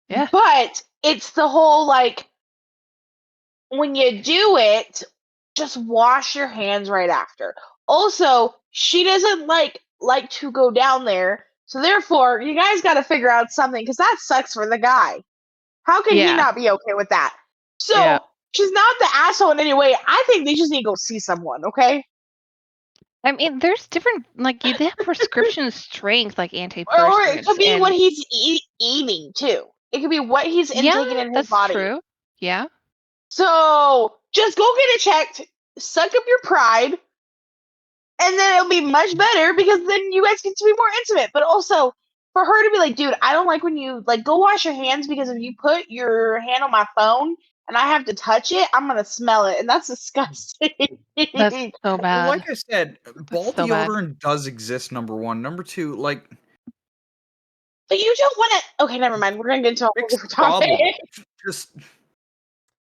Yeah. But it's the whole, like, when you do it, just wash your hands right after. Also, she doesn't like to go down there. So therefore, you guys got to figure out something because that sucks for the guy. How can he not be okay with that? So she's not the asshole in any way. I think they just need to go see someone, okay? I mean, there's different, like, they have prescription strength, like antiperspirants. Or it could be what he's eating, too. It could be what he's intaking in his body. That's true. Yeah. So, just go get it checked, suck up your pride, and then it'll be much better because then you guys get to be more intimate. But also, for her to be like, dude, I don't like when you, like, go wash your hands because if you put your hand on my phone and I have to touch it, I'm gonna smell it, and that's disgusting. That's so bad. Well, like I said, ball deodorant does exist. Number one, number two, like. But you don't want to. Okay, never mind. We're gonna get into a whole different topic. Just.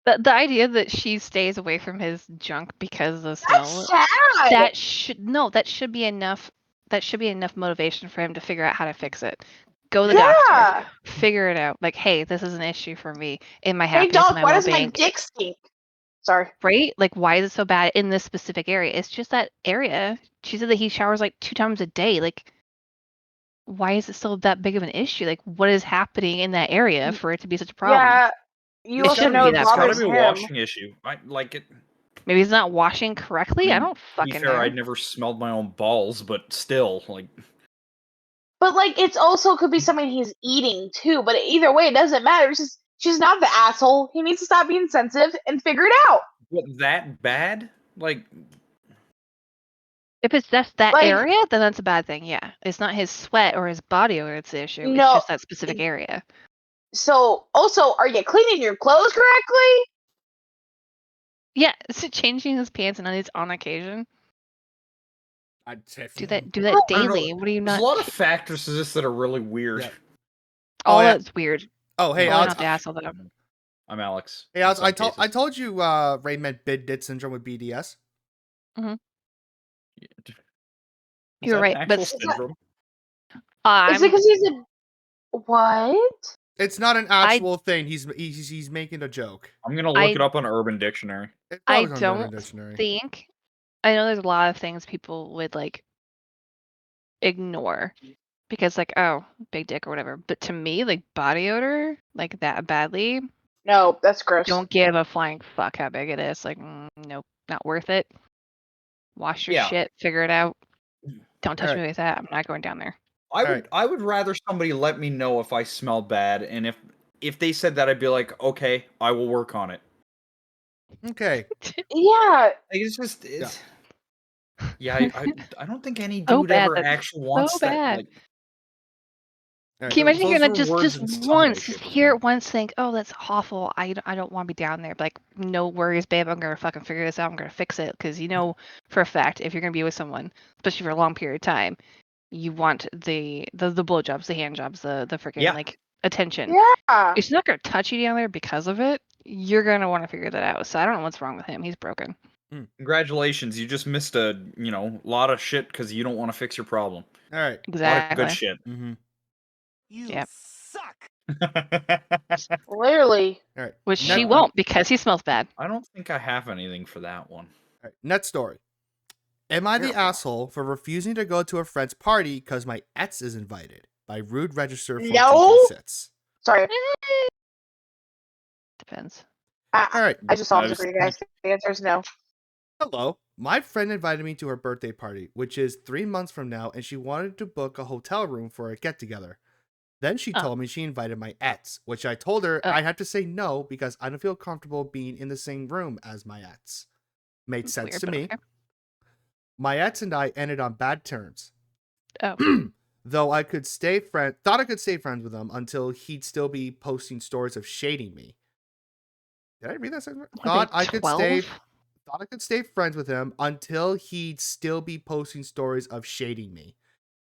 The idea that she stays away from his junk because of the smell. That's sad. That should be enough. That should be enough motivation for him to figure out how to fix it. Go to the doctor. Figure it out. Like, hey, this is an issue for me in my happiness. Hey, dog, my why does well-being. my dick stink? Sorry. Right? Like, why is it so bad in this specific area? It's just that area. She said that he showers like 2 times a day. Like, why is it still that big of an issue? Like, what is happening in that area for it to be such a problem? Yeah, you also know it's gotta be a washing issue. I like it. Maybe he's not washing correctly. I don't fucking know. I'd never smelled my own balls, but still, like. But like, it's also could be something he's eating too. But either way, it doesn't matter. It's just she's not the asshole. He needs to stop being sensitive and figure it out. What, that bad? Like. If it's just that area, then that's a bad thing. Yeah, it's not his sweat or his body odor that's the issue. It's just that specific area. So, also, are you cleaning your clothes correctly? Yeah, is it changing his pants and undies on occasion? I'd say do that daily. What do you not? There's a lot of factors to this that are really weird. Yeah. All that's weird. Oh, hey, Alex. Not the asshole though. I'm Alex. Hey, Alex, I told you Ray meant big dick syndrome with BDS. Mm-hmm. You're right, but is it because he's a what? It's not an actual thing. He's making a joke. I'm gonna look it up on Urban Dictionary. I don't think. I know there's a lot of things people would like ignore because like, oh, big dick or whatever. But to me, like body odor, like that badly. No, that's gross. Don't give a flying fuck how big it is. Like, nope, not worth it. Wash your shit. Figure it out. Don't touch Alright. me with that. I'm not going down there. I would rather somebody let me know if I smell bad, and if they said that, I'd be like, okay, I will work on it. Okay. Yeah. It's just I don't think any So dude bad. ever That's actually wants so that. bad. Like, Alright. Can you imagine those hearing that were just words in once, Sunday just shit. hear it once, think, oh, that's awful. I don't want to be down there. But like, no worries, babe. I'm gonna fucking figure this out. I'm gonna fix it because you know for a fact if you're gonna be with someone, especially for a long period of time, you want the blowjobs, the hand jobs, the freaking Yeah. like attention. Yeah. If she's not gonna touch you down there because of it, you're gonna want to figure that out. So I don't know what's wrong with him. He's broken. Congratulations, you just missed a lot of shit because you don't want to fix your problem. Alright. A lot of Exactly. good shit. Mm-hmm. You Yep. suck. Clearly. Alright. Which she No, won't because he smells bad. I don't think I have anything for that one. Alright. Next story. Am I the asshole for refusing to go to a friend's party because my ex is invited? By Rude Register 1436. Sorry. Depends. Alright. I just saw this for you guys. The answer is no. Hello. My friend invited me to her birthday party, which is 3 months from now, and she wanted to book a hotel room for a get-together. Then she Oh. told me she invited my ex, which I told her Oh. I had to say no because I don't feel comfortable being in the same room as my ex. Made sense Weird, to but me. okay. My ex and I ended on bad terms. Oh. Though I could thought I could stay friends with him until he'd still be posting stories of shading me. Did I read that sentence? Thought I could stay friends with him until he'd still be posting stories of shading me.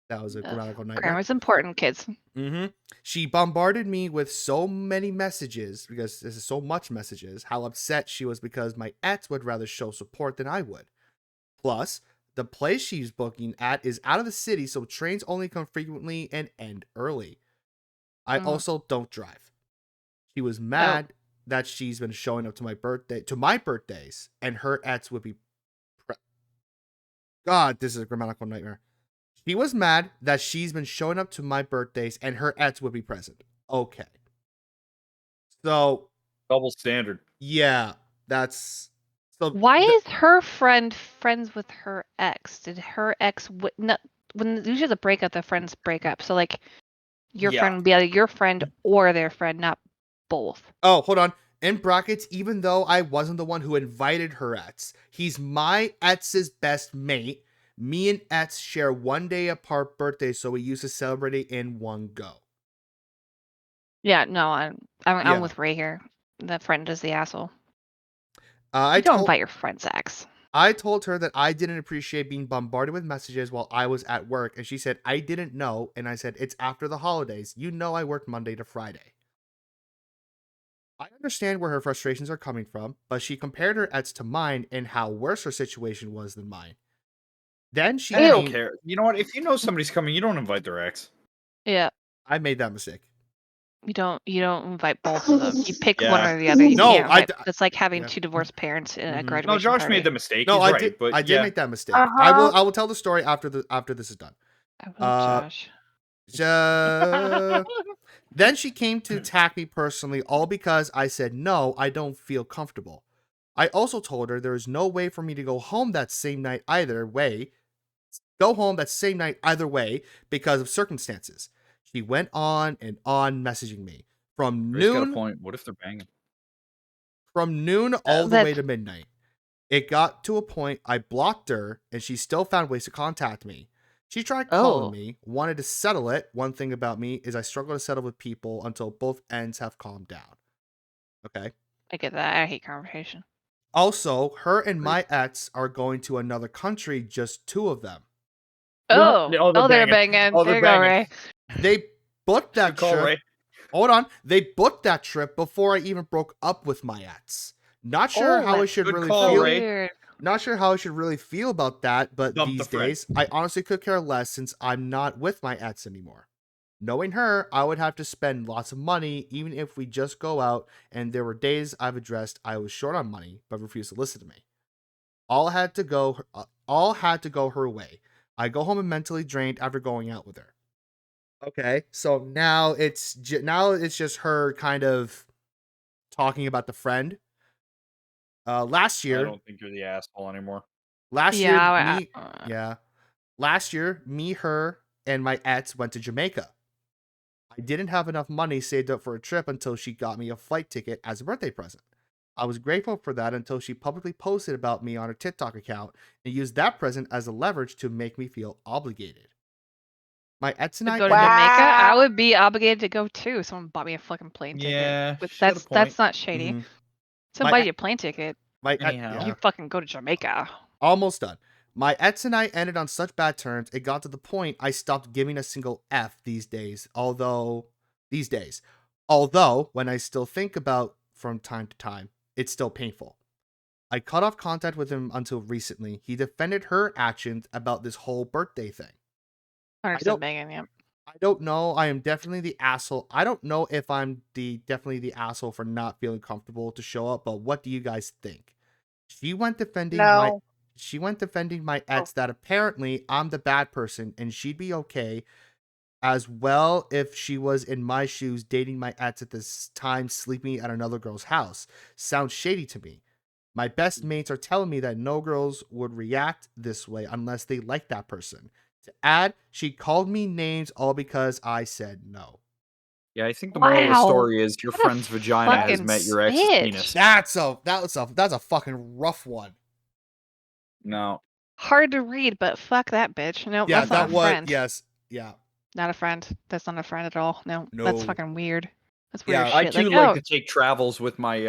That was a grammatical nightmare. Grammar's important, kids. Mm-hmm. She bombarded me with so many messages because this is so much messages. How upset she was because my ex would rather show support than I would. Plus, the place she's booking at is out of the city, so trains only come frequently and end early. I also don't drive. She was mad that she's been showing up to my birthdays, and her ex would be. God, this is a grammatical nightmare. She was mad that she's been showing up to my birthdays, and her ex would be present. Okay. So. Double standard. Yeah, that's. So why is her friend friends with her ex? Did her ex when usually there's a breakup, the friends break up. So like your friend would be either your friend or their friend, not both. Oh, hold on. In brackets, even though I wasn't the one who invited her ex, he's my ex's best mate. Me and ex share 1 day apart birthdays, so we used to celebrate it in one go. Yeah, no, I'm with Ray here. The friend is the asshole. You don't invite your friend's ex. I told her that I didn't appreciate being bombarded with messages while I was at work, and she said, I didn't know, and I said, it's after the holidays. You know I work Monday to Friday. I understand where her frustrations are coming from, but she compared her ex to mine and how worse her situation was than mine. Then she I don't care. You know what? If you know somebody's coming, you don't invite their ex. Yeah. I made that mistake. You don't invite both of them. You pick one or the other. You can't. It's like having two divorced parents in a graduation No, Josh party. made the mistake. No, He's right, I did make that mistake. Uh-huh. I will tell the story after this is done. Josh. Then she came to attack me personally, all because I said no, I don't feel comfortable. I also told her there is no way for me to go home that same night either way. Because of circumstances. She went on and on messaging me from Ray's got a noon. point. What if they're banging? From noon all the way to midnight. It got to a point I blocked her, and she still found ways to contact me. She tried calling me, wanted to settle it. One thing about me is I struggle to settle with people until both ends have calmed down. Okay. I get that. I hate conversation. Also, her and my ex are going to another country, just two of them. They're banging. There you go, Ray. They booked that Call, trip. Ray. Hold on. They booked that trip before I even broke up with my ex. Not sure how I should really feel. Weird. Not sure how I should really feel about that, but these days, I honestly could care less since I'm not with my ex anymore. Knowing her, I would have to spend lots of money, even if we just go out, and there were days I've addressed I was short on money, but refused to listen to me. All had to go her way. I go home mentally drained after going out with her. Okay, so now it's just her kind of talking about the friend. Last year, I don't think you're the asshole anymore. Last year, Last year, me, her, and my ex went to Jamaica. I didn't have enough money saved up for a trip until she got me a flight ticket as a birthday present. I was grateful for that until she publicly posted about me on her TikTok account and used that present as a leverage to make me feel obligated. My ex and To I go to ended- Jamaica, I Wow. would be obligated to go too. Someone bought me a fucking plane ticket. Yeah, But she got a that's point. not shady. Mhm. Someone buy you a plane ticket. Anyhow. Yeah, You fucking go to Jamaica. almost done. My ex and I ended on such bad terms, it got to the point I stopped giving a single F these days. Although, when I still think about from time to time, it's still painful. I cut off contact with him until recently. He defended her actions about this whole birthday thing. 100% don't- banging, yeah. I don't know. I am definitely the asshole. I don't know if I'm definitely the asshole for not feeling comfortable to show up, but what do you guys think? She went defending my No. ex that apparently I'm the bad person and she'd be okay as well if she was in my shoes dating my ex at this time sleeping at another girl's house. Sounds shady to me. My best mates are telling me that no girls would react this way unless they like that person. To add, she called me names all because I said no. Yeah, I think the moral of the Wow. story is your What a friend's vagina has fucking met your ex's bitch. penis. That's a fucking rough one. No. Hard to read, but fuck that bitch. No, Yeah, that's not that a was friend. yes, yeah. Not a friend. That's not a friend at all. No, that's No. fucking weird. That's Yeah, weird I shit. too Like, like oh, to take travels with my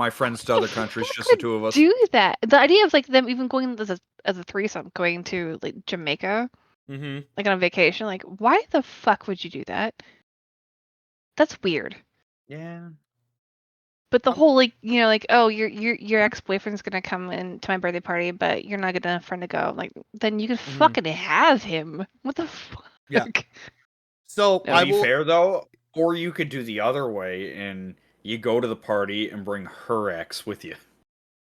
friends to who the other countries, fuck just the would two of us. do that? The idea of like them even going as a threesome, going to like Jamaica, Mm-hmm. like on a vacation. Like, why the fuck would you do that? That's weird. Yeah. But the whole like like, oh, your ex-boyfriend's gonna come into my birthday party, but you're not gonna have a friend to go. Like, then you can fucking have him. What the fuck? Yeah. So To I be will. fair though, or you could do the other way and you go to the party and bring her ex with you.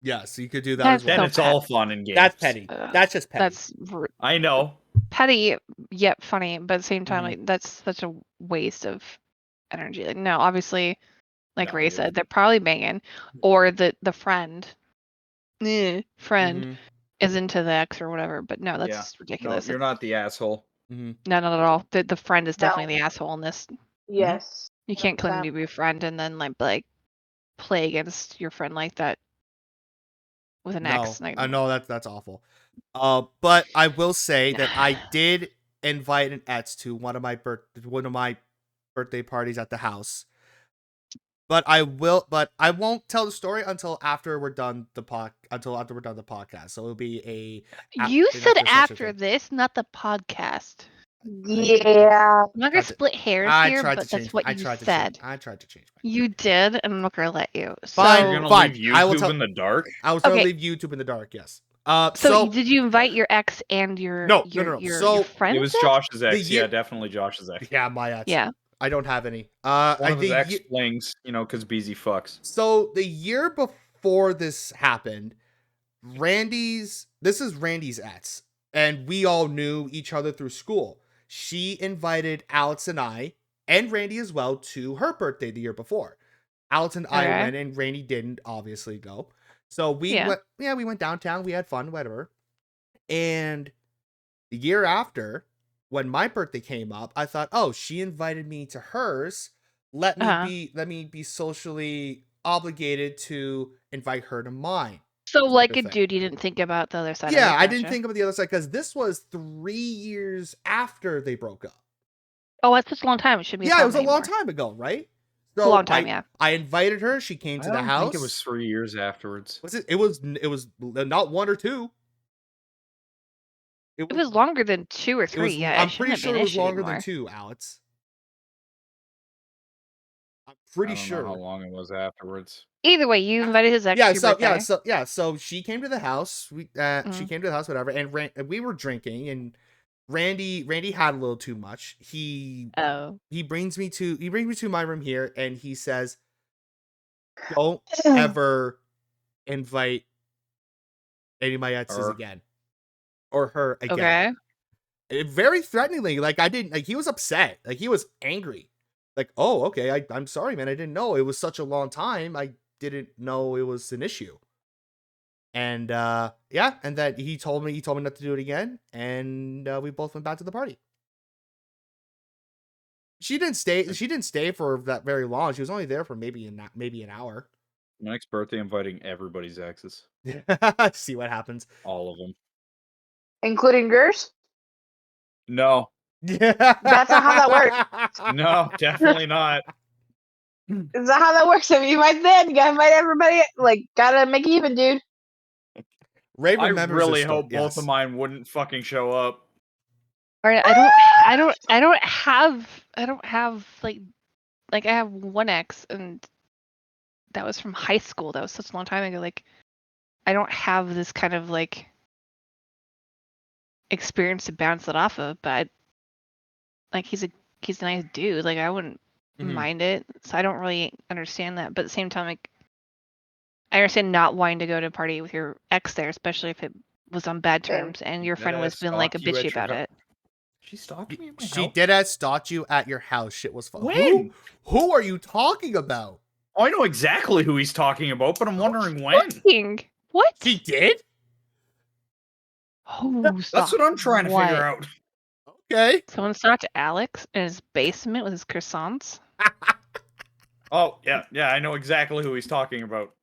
Yes, you could do that That's as well. Then so it's all fun and games. That's petty. Ugh, That's just petty. That's I know. petty yet funny, but at the same time, Mhm. like that's such a waste of energy. Like, no, obviously, like No, Ray it said, is. they're probably banging, or the friend Mhm. is into the ex or whatever. But no, that's Yeah. No, ridiculous. you're not the asshole. Mhm. No, not at all. The friend is No. definitely the asshole in this. Yes. You can't claim 100%. to be a friend and then like play against your friend like that with an No, ex. Like, I know that's awful. But I will say that I did invite an ex to one of my birthday parties at the house. But I won't tell the story until after we're done the podcast. So it'll be you an said after session after thing. this, not the podcast. Yeah. I'm not gonna split hairs I here, tried but to change. that's what I you tried to said. change. I tried to change. You did, and I'm not gonna let you. Fine, You're So, gonna fine. leave I will YouTube tell. in the dark? I was gonna Okay. leave YouTube in the dark. Yes. so did you invite your ex and your No. your So, friends? It was ex? Josh's ex. year- Yeah, definitely Josh's ex. Yeah, my ex. Yeah. I don't have any. One of his the ex ye- flings, because Beziie fucks. So the year before this happened, this is Randy's ex, and we all knew each other through school. She invited Alex and I, and Randy as well, to her birthday the year before. Alex and I Okay. went, and Randy didn't obviously go. So we Yeah. went. Yeah, we went downtown. We had fun, whatever. And the year after, when my birthday came up, I thought, oh, she invited me to hers. Let me be socially obligated to invite her to mine. So like Type a of thing. dude, you didn't think about the other side. Yeah, of it. I didn't Gotcha. think about the other side because this was 3 years after they broke up. Oh, that's such a long time. It shouldn't be. Yeah, it was a anymore. long time ago, right? It's a long time, yeah. I invited her. She came to I the don't house. think it was 3 years afterwards. Was it? It was not 1 or 2. It was longer than 2 or 3. Yeah, I'm pretty sure it was longer than anymore. 2, Alex. I'm I pretty don't sure. know how long it was afterwards. Either way, you invited his ex to your birthday. So she came to the house. She came to the house, whatever, and we were drinking, and Randy had a little too much. He brings me to my room here, and he says, "Don't ever invite any of my exes again, or her again." Okay. Very threateningly, like he was upset, like he was angry, like, oh, okay, I'm sorry, man, I didn't know it was such a long time, I didn't know it was an issue. And yeah, and that he told me not to do it again, and we both went back to the party. She didn't stay for that very long. She was only there for maybe an hour. Next birthday, inviting everybody's exes. See what happens. All of them. Including yours? No. That's not how that works. No, definitely not. Is that how that works? If you invite them, you gotta invite everybody. Like, gotta make it even, dude. Ray I remembers really this story. hope both of mine wouldn't fucking show up. Or I don't have like I have one ex, and that was from high school. That was such a long time ago. Like, I don't have this kind of like experience to bounce it off of. But like, he's a nice dude. Like, I wouldn't mind it. So I don't really understand that. But at the same time, like, I understand not wanting to go to a party with your ex there, especially if it was on bad terms and your friend was being like a bitchy about it. She stalked me at my She house? did as stalked you at your house. Shit was fun. When? Who are you talking about? Oh, I know exactly who he's talking about, but I'm wondering when. What? She did? Oh, That's what I'm trying to figure out. Okay. Someone stalked Alex in his basement with his croissants. Oh, yeah, I know exactly who he's talking about.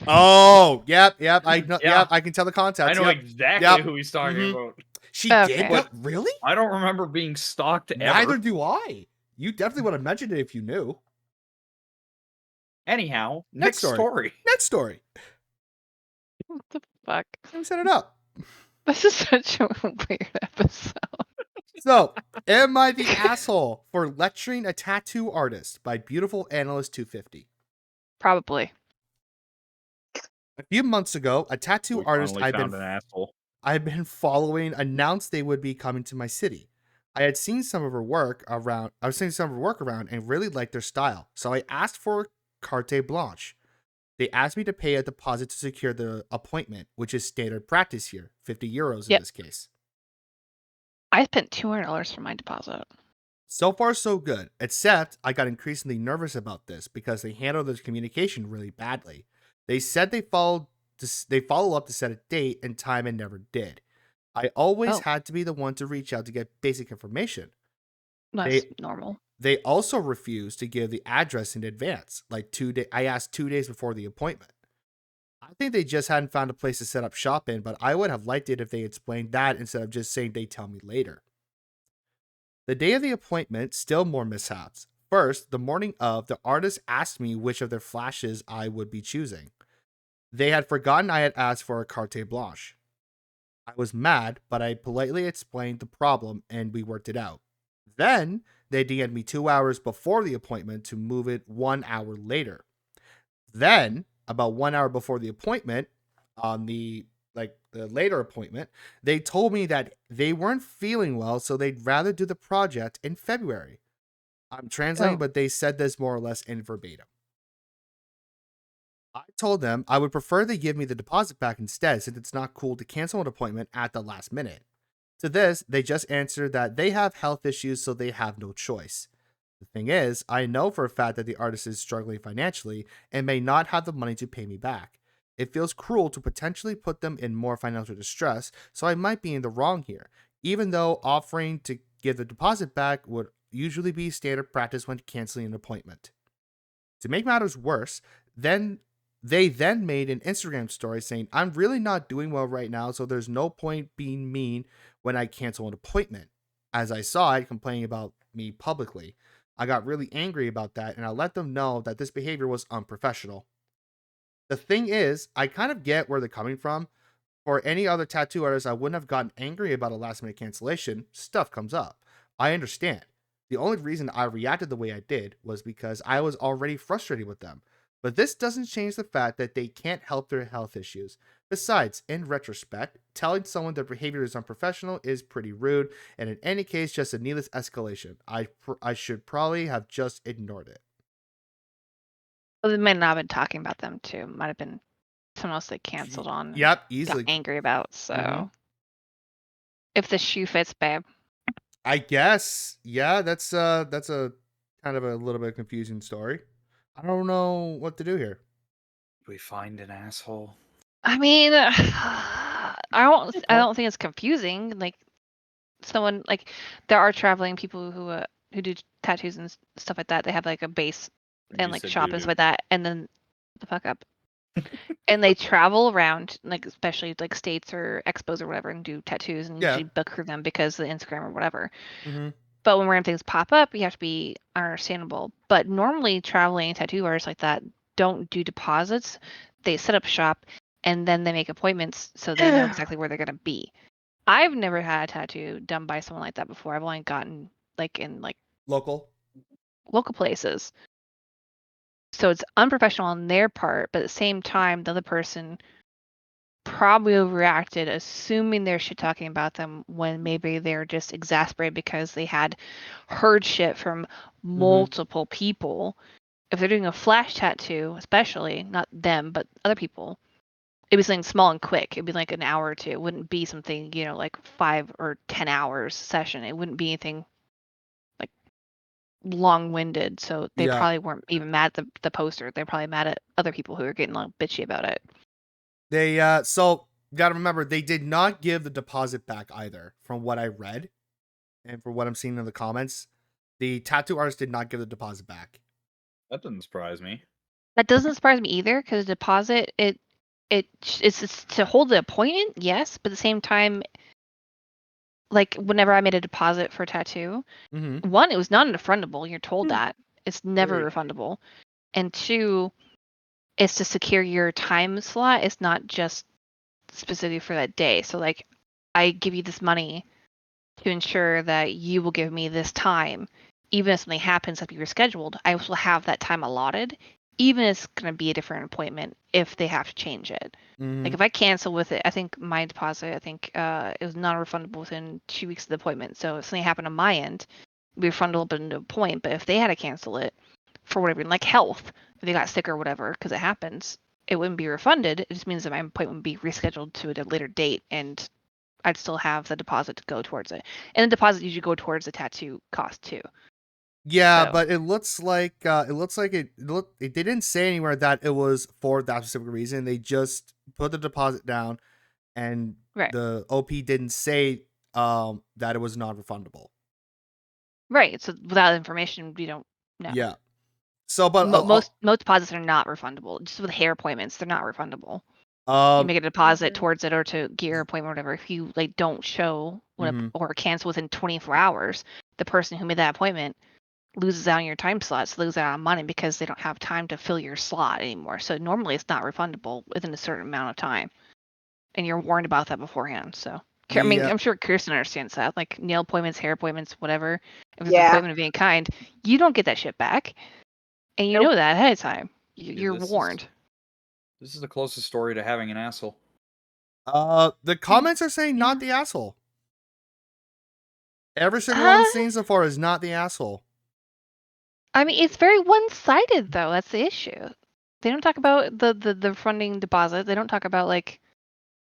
Oh, yep. I know. Yep, I can tell the context. I know exactly who he's talking about. She did, but really? I don't remember being stalked ever. Neither do I. You definitely would have mentioned it if you knew. Anyhow, next story. Next story. What the fuck? Let me set it up. This is such a weird episode. So, am I the asshole for lecturing a tattoo artist by Beautiful Analyst 250? Probably. A few months ago, a tattoo artist I've been following announced they would be coming to my city. I had seen some of her work around. And really liked their style, so I asked for carte blanche. They asked me to pay a deposit to secure the appointment, which is standard practice here, 50 euros in this case. I spent $200 for my deposit. So far, so good, except I got increasingly nervous about this because they handled this communication really badly. They said they follow up to set a date and time and never did. I always had to be the one to reach out to get basic information. That's normal. They also refused to give the address in advance, like 2 days. I asked 2 days before the appointment. I think they just hadn't found a place to set up shop in, but I would have liked it if they explained that instead of just saying they tell me later. The day of the appointment, still more mishaps. First, the morning of, the artist asked me which of their flashes I would be choosing. They had forgotten I had asked for a carte blanche. I was mad, but I politely explained the problem and we worked it out. Then, they DM'd me 2 hours before the appointment to move it 1 hour later. Then, about 1 hour before the appointment, on the later appointment, they told me that they weren't feeling well, so they'd rather do the project in February. I'm translating, but they said this more or less in verbatim. I told them I would prefer they give me the deposit back instead, since it's not cool to cancel an appointment at the last minute. To this, they just answered that they have health issues, so they have no choice. The thing is, I know for a fact that the artist is struggling financially and may not have the money to pay me back. It feels cruel to potentially put them in more financial distress, so I might be in the wrong here, even though offering to give the deposit back would usually be standard practice when canceling an appointment. To make matters worse, they then made an Instagram story saying, I'm really not doing well right now, so there's no point being mean when I cancel an appointment. As I saw it complaining about me publicly, I got really angry about that and I let them know that this behavior was unprofessional. The thing is, I kind of get where they're coming from. For any other tattoo artist, I wouldn't have gotten angry about a last minute cancellation. Stuff comes up. I understand. The only reason I reacted the way I did was because I was already frustrated with them. But this doesn't change the fact that they can't help their health issues. Besides, in retrospect, telling someone their behavior is unprofessional is pretty rude, and in any case, just a needless escalation. I should probably have just ignored it. Well, they might not have been talking about them too. It might have been someone else they canceled on. Yep, easily. Got angry about. So, if the shoe fits, babe. I guess, yeah. That's a kind of a little bit confusing story. I don't know what to do here. Do we find an asshole? I mean, I don't think it's confusing. Like someone like there are traveling people who do tattoos and stuff like that. They have like a base and You like said shop and doo-doo. stuff like that, and then the fuck up. And they travel around, like especially like states or expos or whatever, and do tattoos and Yeah. usually book for them because of the Instagram or whatever. Mm-hmm. But when random things pop up, you have to be understandable. But normally, traveling tattoo artists like that don't do deposits. They set up shop and then they make appointments so they know exactly where they're gonna be. I've never had a tattoo done by someone like that before. I've only gotten like in like Local places. So it's unprofessional on their part, but at the same time, the other person probably overreacted, assuming they're shit talking about them when maybe they're just exasperated because they had heard shit from multiple people. If they're doing a flash tattoo, especially, not them, but other people, it'd be something small and quick. It'd be like an hour or two. It wouldn't be something, like 5 or 10 hours session. It wouldn't be anything like long-winded. So they probably weren't even mad at the poster. They're probably mad at other people who are getting like bitchy about it. They so you gotta remember they did not give the deposit back either, from what I read and from what I'm seeing in the comments. The tattoo artist did not give the deposit back. That doesn't surprise me. That doesn't surprise me either, because deposit it's to hold the appointment, yes, but at the same time, like whenever I made a deposit for a tattoo, Mm-hmm. one, it was non-refundable. You're told that it's never Great. refundable, and two, it's to secure your time slot. It's not just specifically for that day. So like, I give you this money to ensure that you will give me this time, even if something happens that you were scheduled. I will have that time allotted, even if it's going to be a different appointment if they have to change it. Mm-hmm. Like if I cancel with it, I think my deposit, it was non-refundable within 2 weeks of the appointment. So if something happened on my end, it'd be refundable but to a point. But if they had to cancel it for whatever, like health, if they got sick or whatever, because it happens, it wouldn't be refunded. It just means that my appointment would be rescheduled to a later date, and I'd still have the deposit to go towards it. And the deposit usually go towards the tattoo cost too. Yeah, So. but it looks like they didn't say anywhere that it was for that specific reason. They just put the deposit down, and Right. the OP didn't say that it was non-refundable. Right. So without information, we don't know. Yeah. So, but most deposits are not refundable. Just with hair appointments, they're not refundable. You make a deposit towards it or to get your appointment or whatever. If you like don't show or cancel within 24 hours, the person who made that appointment loses out on your time slots, loses out on money because they don't have time to fill your slot anymore. So normally it's not refundable within a certain amount of time, and you're warned about that beforehand. So I mean, I'm sure Kirsten understands that. Like nail appointments, hair appointments, whatever. If there's an appointment of any kind, you don't get that shit back, and you know that ahead of time. You're warned. This is the closest story to having an asshole. The comments are saying not the asshole. Every single one I've seen so far is not the asshole. I mean, it's very one-sided though. That's the issue. They don't talk about the funding deposit. They don't talk about like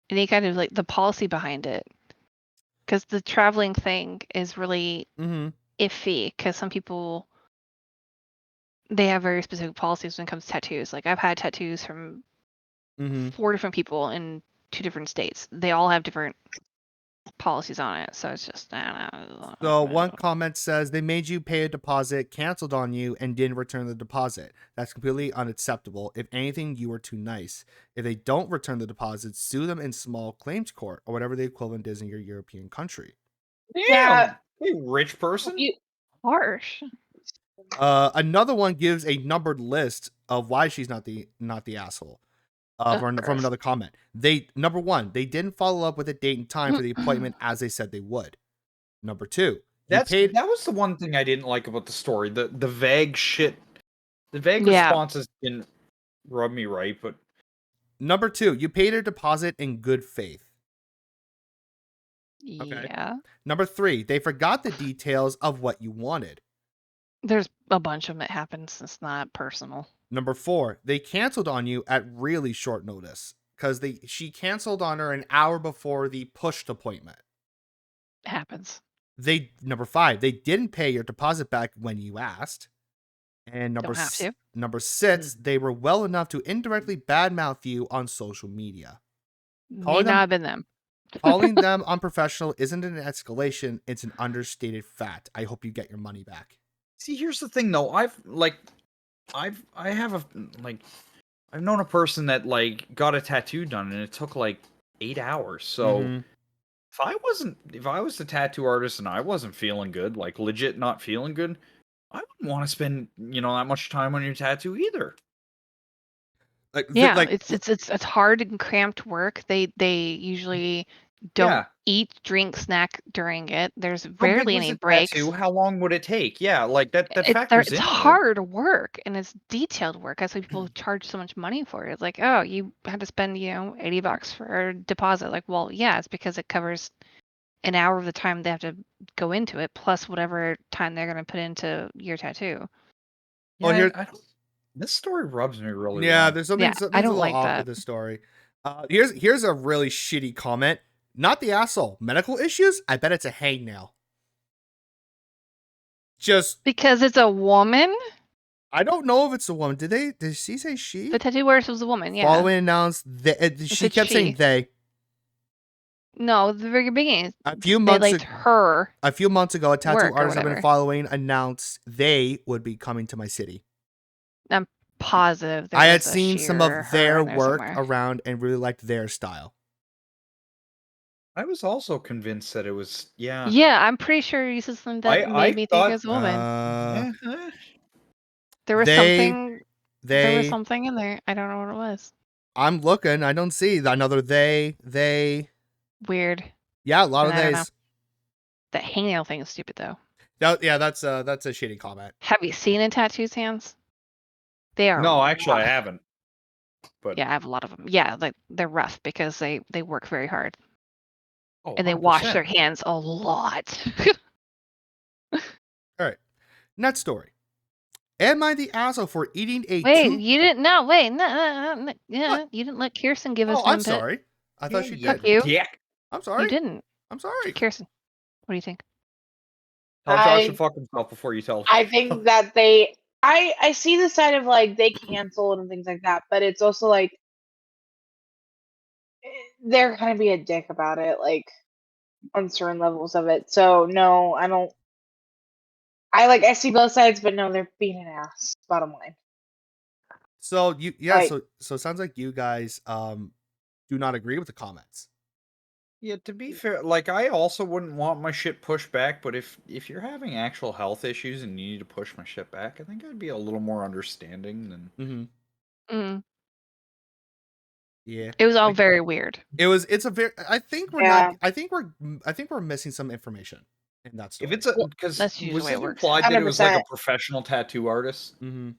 any kind of like the policy behind it. Because the traveling thing is really iffy. Because some people, they have very specific policies when it comes to tattoos. Like I've had tattoos from 4 different people in 2 different states. They all have different policies on it. So it's just, I don't know. So one comment says they made you pay a deposit, canceled on you, and didn't return the deposit. That's completely unacceptable. If anything, you were too nice. If they don't return the deposit, sue them in small claims court or whatever the equivalent is in your European country. Damn, yeah. Hey, rich person. Harsh. Another one gives a numbered list of why she's not the asshole. From another comment. Number 1, they didn't follow up with a date and time for the appointment as they said they would. Number 2, that was the one thing I didn't like about the story. The vague shit, the vague responses didn't rub me right. But number 2, you paid a deposit in good faith. Okay. Yeah. Number 3, they forgot the details of what you wanted. There's a bunch of them that happens. It's not personal. Number 4, they canceled on you at really short notice because she canceled on her an hour before the pushed appointment. It happens. Number 5, they didn't pay your deposit back when you asked. And number 6, they were well enough to indirectly badmouth you on social media. Calling May them- not have been them. Calling them unprofessional isn't an escalation, it's an understated fact. I hope you get your money back. See, here's the thing though. I've known a person that like got a tattoo done and it took like 8 hours. So Mhm. if I was the tattoo artist and I wasn't feeling good, like legit not feeling good, I wouldn't want to spend, that much time on your tattoo either. Yeah, it's hard and cramped work. They usually don't eat, drink, snack during it. There's How big rarely was any the breaks. tattoo? How long would it take? Yeah, like that factors It's into it. hard work and it's detailed work. That's why people charge so much money for it. It's like, oh, you had to spend, $80 for a deposit. Like, well, yeah, it's because it covers an hour of the time they have to go into it, plus whatever time they're going to put into your tattoo. Yeah, On your- this story rubs me really Yeah, wrong. there's something. Yeah, I Something's a don't little like off that. with this story. Here's a really shitty comment. Not the asshole. Medical issues? I bet it's a hangnail. Just Because it's a woman? I don't know if it's a woman. Did she say she? The tattoo artist was a woman, yeah. Following announced that she said kept saying she. they. No, the very beginning. A few They months liked ag- her. A few months ago, a tattoo work or artist I've been whatever. following announced they would be coming to my city. I'm positive there I had was a seen some she or of her their in there work somewhere. around and really liked their style. I was also convinced that it was Yeah, I'm pretty sure you said something that I made me think thought- it was a woman. There was they- something. There was something in there. I don't know what it was. I'm looking. I don't see another they. Weird. Yeah, a lot of I don't know. days. That hangnail thing is stupid though. Yeah, that's a shitty comment. Have you seen a tattoo's hands? They are. No, actually, I rough. haven't. But Yeah, I have a lot of them. Yeah, like they're rough because they work very hard and they 100%. wash their hands a lot. All right, next story. Am I the asshole for eating a Wait, you didn't? No, wait, no, yeah, What? you didn't let Kirsten give us Oh, an I'm input. sorry. I thought she Fuck did. you. Yeah. I'm You sorry. didn't. I'm sorry. Kirsten, what do you think? Tell Josh I- to fuck himself before you tell. I think that I see the side of like they canceled and things like that, but it's also like they're kind of be a dick about it, like on certain levels of it. So no, I don't. I see both sides, but no, they're being an ass. Bottom line. So Like- so it sounds like you guys do not agree with the comments. Yeah, to be fair, like I also wouldn't want my shit pushed back, but if you're having actual health issues and you need to push my shit back, I think I'd be a little more understanding than. Mm-hmm. Yeah. It was all Like- very weird. It's a very. I think we're Yeah. not. I think we're missing some information in that story. If it's a Well, because that's usually was the way it it works. implied that it was like a 100%. professional tattoo artist? Mm-hmm.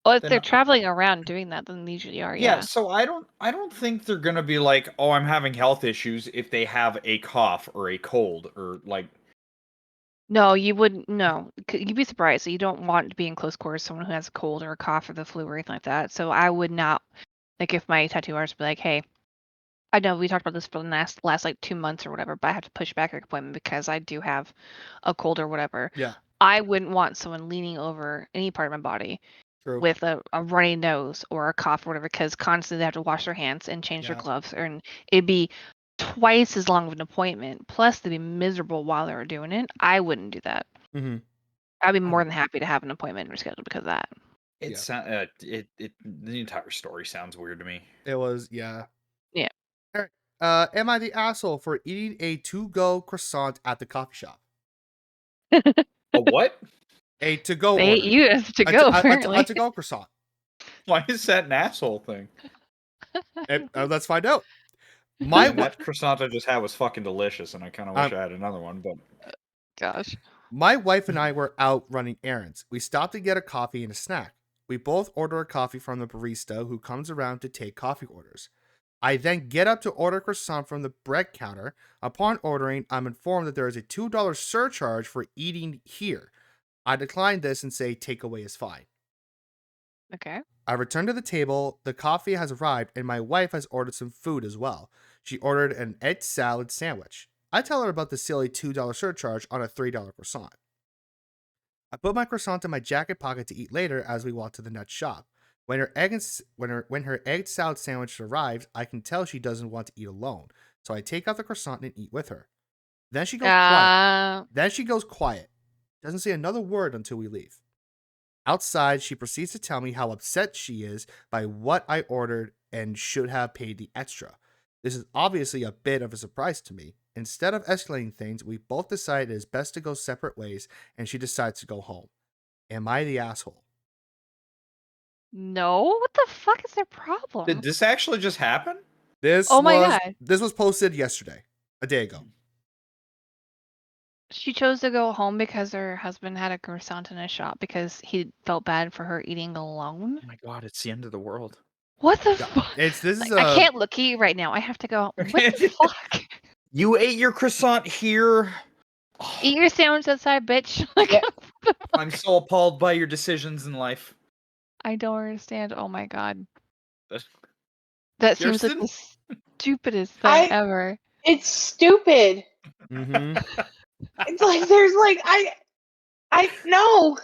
Well, if Then they're I- traveling around doing that, then they usually are. Yeah, Yeah. so I don't think they're gonna be like, oh, I'm having health issues if they have a cough or a cold or like. No, you wouldn't. No, you'd be surprised. So you don't want to be in close quarters with someone who has a cold or a cough or the flu or anything like that. So I would not, like, if my tattoo artist be like, hey, I know we talked about this for the last like 2 months or whatever, but I have to push back your appointment because I do have a cold or whatever. Yeah. I wouldn't want someone leaning over any part of my body True. with a runny nose or a cough or whatever, because constantly they have to wash their hands and change their Yeah. gloves, and it'd be twice as long of an appointment. Plus, they'd be miserable while they were doing it. I wouldn't do that. Mm-hmm. I'd be more than happy to have an appointment rescheduled because of that. The entire story sounds weird to me. It was yeah. Yeah. All right. Am I the asshole for eating a to-go croissant at the coffee shop? A what? A to-go They order. you have to go apparently. A to-go croissant. Why is that an asshole thing? Let's find out. My That croissant I just had was fucking delicious, and I kind of wish I had another one. But Gosh. My wife and I were out running errands. We stopped to get a coffee and a snack. We both order a coffee from the barista who comes around to take coffee orders. I then get up to order croissant from the bread counter. Upon ordering, I'm informed that there is a $2 surcharge for eating here. I decline this and say takeaway is fine. Okay. I return to the table, the coffee has arrived, and my wife has ordered some food as well. She ordered an egg salad sandwich. I tell her about the silly $2 surcharge on a $3 croissant. I put my croissant in my jacket pocket to eat later as we walk to the next shop. When her egg salad sandwich arrives, I can tell she doesn't want to eat alone, so I take out the croissant and eat with her. Then she goes quiet. Doesn't say another word until we leave. Outside, she proceeds to tell me how upset she is by what I ordered and should have paid the extra. This is obviously a bit of a surprise to me. Instead of escalating things, we both decide it is best to go separate ways, and she decides to go home. Am I the asshole? No, what the fuck is their problem? Did this actually just happen? Oh my God. This was posted yesterday, a day ago. She chose to go home because her husband had a croissant in his shop because he felt bad for her eating alone. Oh my God, it's the end of the world. What the fuck? I can't look at you right now. I have to go. What the fuck? You ate your croissant here. Eat your sandwich outside, bitch. I'm so appalled by your decisions in life. I don't understand. Oh my God. That seems like the stupidest thing ever. It's stupid. Mm-hmm. It's like there's like I know.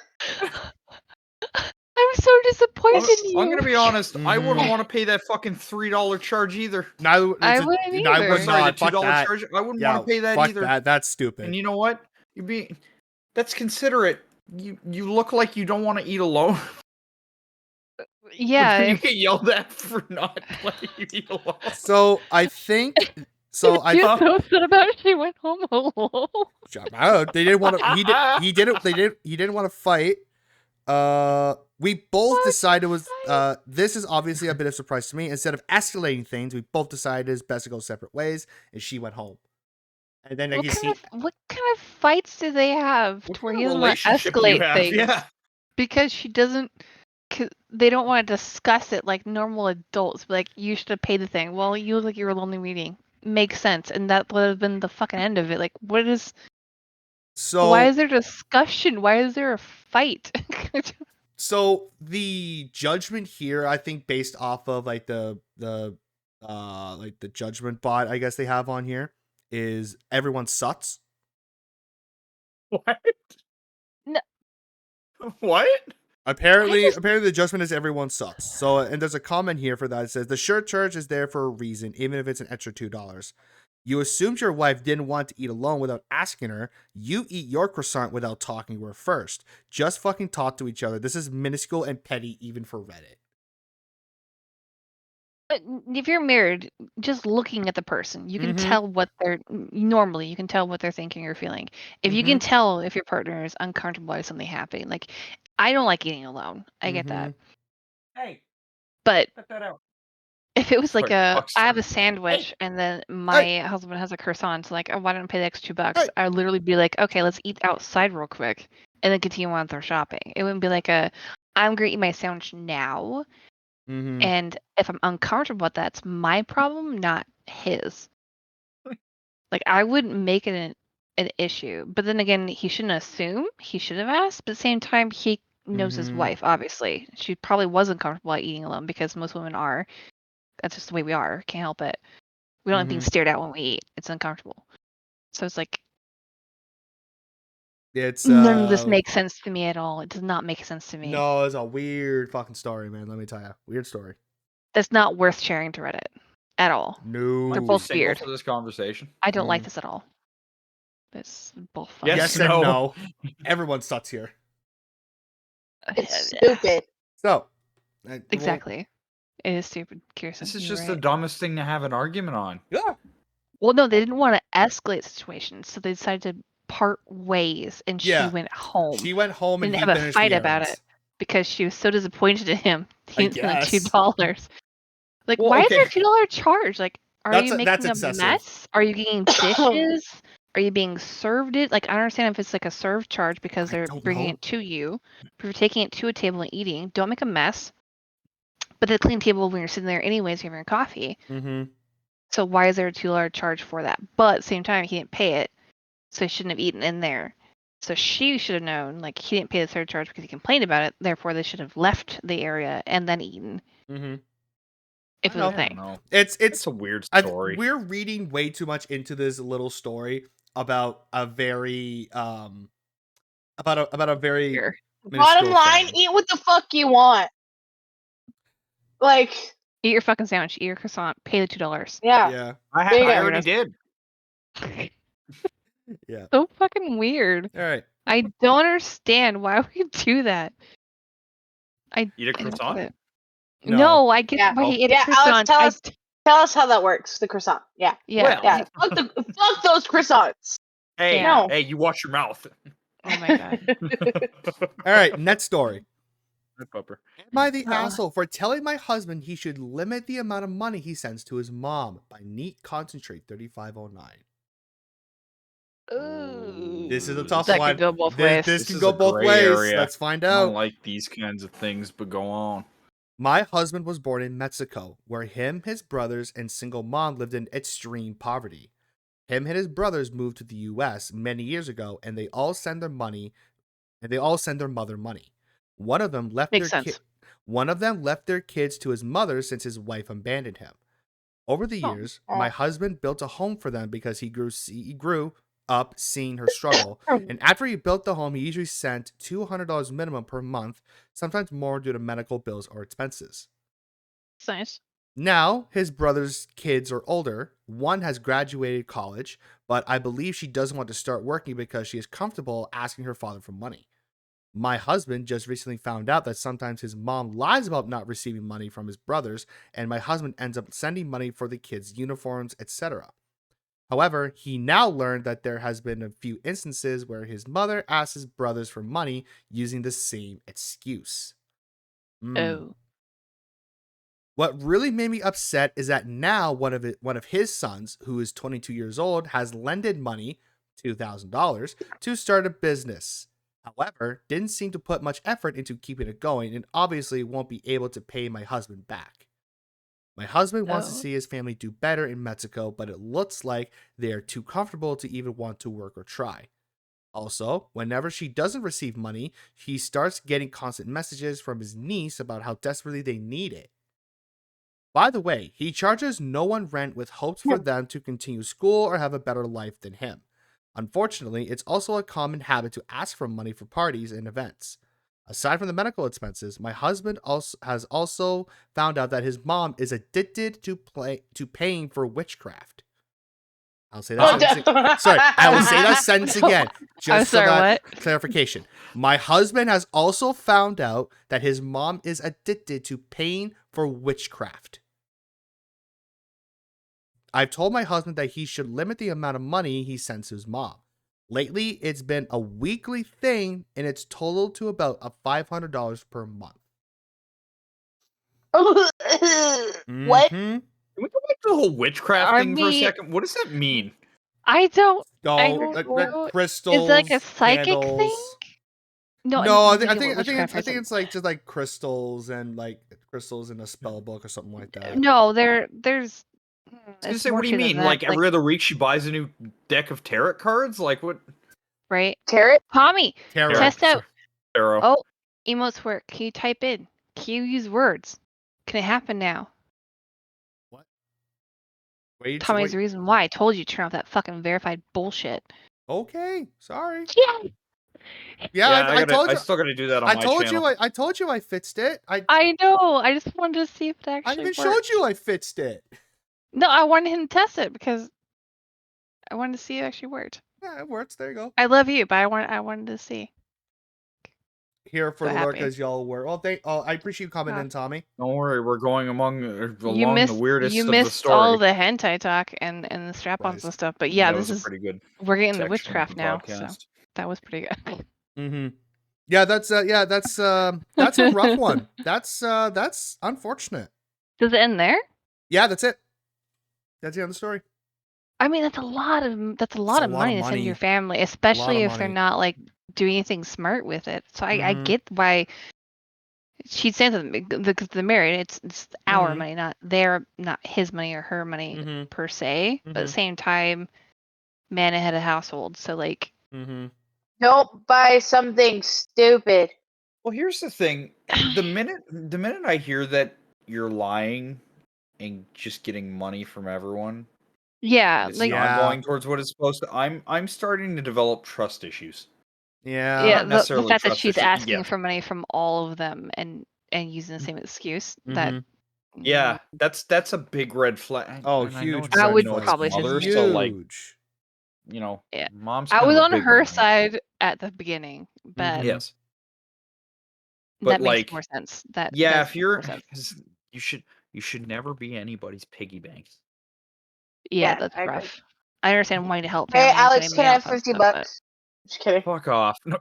I'm so disappointed in you. I'm gonna be honest. I wouldn't want to pay that fucking $3 charge either. I wouldn't either. I would not. The $2 charge. I wouldn't want to pay that either. That's stupid. And you know what? That's considerate. You look like you don't want to eat alone. Yeah. You get yelled at for not letting you eat alone. So I think. So I thought so upset about she went home alone. They didn't want to. He didn't want to fight. We both decided this is obviously a bit of a surprise to me. Instead of escalating things, we both decided it's best to go separate ways, and she went home. And then what kind of fights do they have to where he doesn't want to escalate things? Yeah. Because she doesn't. They don't want to discuss it like normal adults. Like, you should have paid the thing. Well, you look like you were lonely meeting. Makes sense, and that would have been the fucking end of it. Like, what is? So why is there discussion? Why is there a fight? So the judgment here, I think, based off of like the judgment bot, I guess they have on here, is everyone sucks. What? No. What? Apparently the judgment is everyone sucks. So, and there's a comment here for that. It says the shirt charge is there for a reason, even if it's an extra $2. You assumed your wife didn't want to eat alone without asking her. You eat your croissant without talking to her first. Just fucking talk to each other. This is minuscule and petty even for Reddit. But if you're married, just looking at the person, you can tell what they're you can tell what they're thinking or feeling. If you can tell if your partner is uncomfortable by something happening, like, I don't like eating alone. I get that. Hey, but cut that out. If it was like I have a sandwich and then my husband has a croissant, so like, oh, why don't I pay the extra $2? I'd literally be like, okay, let's eat outside real quick and then continue on with our shopping. It wouldn't be like I'm going to eat my sandwich now. And if I'm uncomfortable with that, it's my problem, not his. Like, I wouldn't make it an issue. But then again, he shouldn't assume. He should have asked. But at the same time, he knows his wife, obviously. She probably wasn't comfortable eating alone because most women are. That's just the way we are. Can't help it. We don't like being stared at when we eat. It's uncomfortable. So it's like, none of this makes sense to me at all. It does not make sense to me. No, it's a weird fucking story, man. Let me tell you. Weird story. That's not worth sharing to Reddit at all. No. They're both weird. For this conversation. I don't like this at all. It's both fun. Yes and no. Everyone sucks here. It's stupid. So. Exactly. It is stupid, Kirsten. This is just the dumbest thing to have an argument on. Yeah. Well, no, they didn't want to escalate situations, so they decided to part ways, and she went home. She went home and didn't have a fight about it because she was so disappointed in him. He spent $2. Like, why is there a $2 charge? Like, are you making a mess? Are you getting dishes? Are you being served it? Like, I don't understand if it's like a serve charge because they're bringing it to you. If you're taking it to a table and eating, don't make a mess. But they clean table when you're sitting there anyways, having your coffee. So why is there a $2 charge for that? But at the same time, he didn't pay it, so he shouldn't have eaten in there. So she should have known, like, he didn't pay the surcharge because he complained about it. Therefore, they should have left the area and then eaten. If it was a thing. It's a weird story. We're reading way too much into this little story about a very about a very bottom line, eat what the fuck you want. Like, Eat your fucking sandwich. Eat your croissant. Pay the $2. yeah. Yeah. There you go. I already did. Yeah. So fucking weird. All right. I don't understand why we do that. Eat a croissant? No, I get Yeah. why he ate Yeah, a croissant. Alex, tell us how that works. The croissant. Yeah. Yeah. Yeah. Fuck those croissants. Hey, Yeah. hey, you watch your mouth. Oh my god. All right. Next story. Pupper. Am I the asshole for telling my husband he should limit the amount of money he sends to his mom by Neat Concentrate 3509? Ooh. This is a tough That one. could go both ways. This can is go a both gray ways. area. Let's find I out. don't like these kinds of things, but go on. My husband was born in Mexico, where him, his brothers, and single mom lived in extreme poverty. Him and his brothers moved to the U.S. many years ago, and they all send their mother money. One of them left Makes their sense. One of them left their kids to his mother since his wife abandoned him. Over the years, my husband built a home for them because he grew up seeing her struggle. And after he built the home, he usually sent $200 minimum per month, sometimes more due to medical bills or expenses. It's nice. Now, his brother's kids are older. One has graduated college, but I believe she doesn't want to start working because she is comfortable asking her father for money. My husband just recently found out that sometimes his mom lies about not receiving money from his brothers, and my husband ends up sending money for the kids' uniforms, etc. However, he now learned that there has been a few instances where his mother asks his brothers for money using the same excuse. Oh. What really made me upset is that now one of his sons, who is 22 years old, has lended money, $2,000, to start a business. However, didn't seem to put much effort into keeping it going and obviously won't be able to pay my husband back. My husband wants to see his family do better in Mexico, but it looks like they are too comfortable to even want to work or try. Also, whenever she doesn't receive money, he starts getting constant messages from his niece about how desperately they need it. By the way, he charges no one rent with hopes for them to continue school or have a better life than him. Unfortunately, it's also a common habit to ask for money for parties and events. Aside from the medical expenses, my husband has also found out that his mom is addicted to paying for witchcraft. I'll say that. Sorry, I will say that sentence again, just for that clarification. My husband has also found out that his mom is addicted to paying for witchcraft. I've told my husband that he should limit the amount of money he sends to his mom. Lately, it's been a weekly thing, and it's totaled to about $500 per month. What? Can we go back to the whole witchcraft thing for a second? What does that mean? I don't know. Crystals. Is it like a psychic candles. thing? No, I think it's like just like crystals and a spell book or something like that. No, there's. I was gonna say, what do you mean? Like every other week she buys a new deck of tarot cards? Like what? Right. Tarot? Tommy, Tarot. test out. Tarot. Oh, emotes work. Can you type in? Can you use words? Can it happen now? What? Tommy's the reason why I told you to turn off that fucking verified bullshit. Okay, sorry. Yeah. Yeah, I told you. I still gotta do that on my channel. I told you I fixed it. I know. I just wanted to see if it actually I even worked. showed you I fixed it. No, I wanted him to test it because I wanted to see if it actually worked. Yeah, it works. There you go. I love you, but I wanted to see. Here for the lurk as y'all were. I appreciate you coming in, Tommy. Don't worry, we're going along the weirdest you of the missed story. all the hentai talk and the strap-ons and stuff, but yeah, this is pretty good. We're getting the witchcraft now, so that was pretty good. Mm-hmm. Yeah, that's a rough one. That's unfortunate. Does it end there? Yeah, that's it. That's the end of the story. I mean, that's a lot of money to send to your family, especially if they're not like doing anything smart with it. So I get why she'd say to them because they're married. It's our money, not his money or her money per se. But at the same time, man ahead of household. So like, don't buy something stupid. Well, here's the thing: the minute I hear that you're lying and just getting money from everyone, it's not going towards what it's supposed to. I'm starting to develop trust issues. Yeah, the fact that she's asking for money from all of them and using the same excuse that Yeah, that's a big red flag. Oh, and I know huge it's I red would it's probably flag. mother, say so like Huge. Yeah. mom's I kind was of a on big her one, right? side at the beginning, but Mhm. Yes, but that makes like, more sense. That yeah, does if make more you're, sense. 'cause you should never be anybody's piggy banks. Yeah, Yeah, that's I agree. rough. I understand wanting to help Hey, family and Alex, getting can I have out 50 stuff, but bucks? Just kidding. Fuck off. No,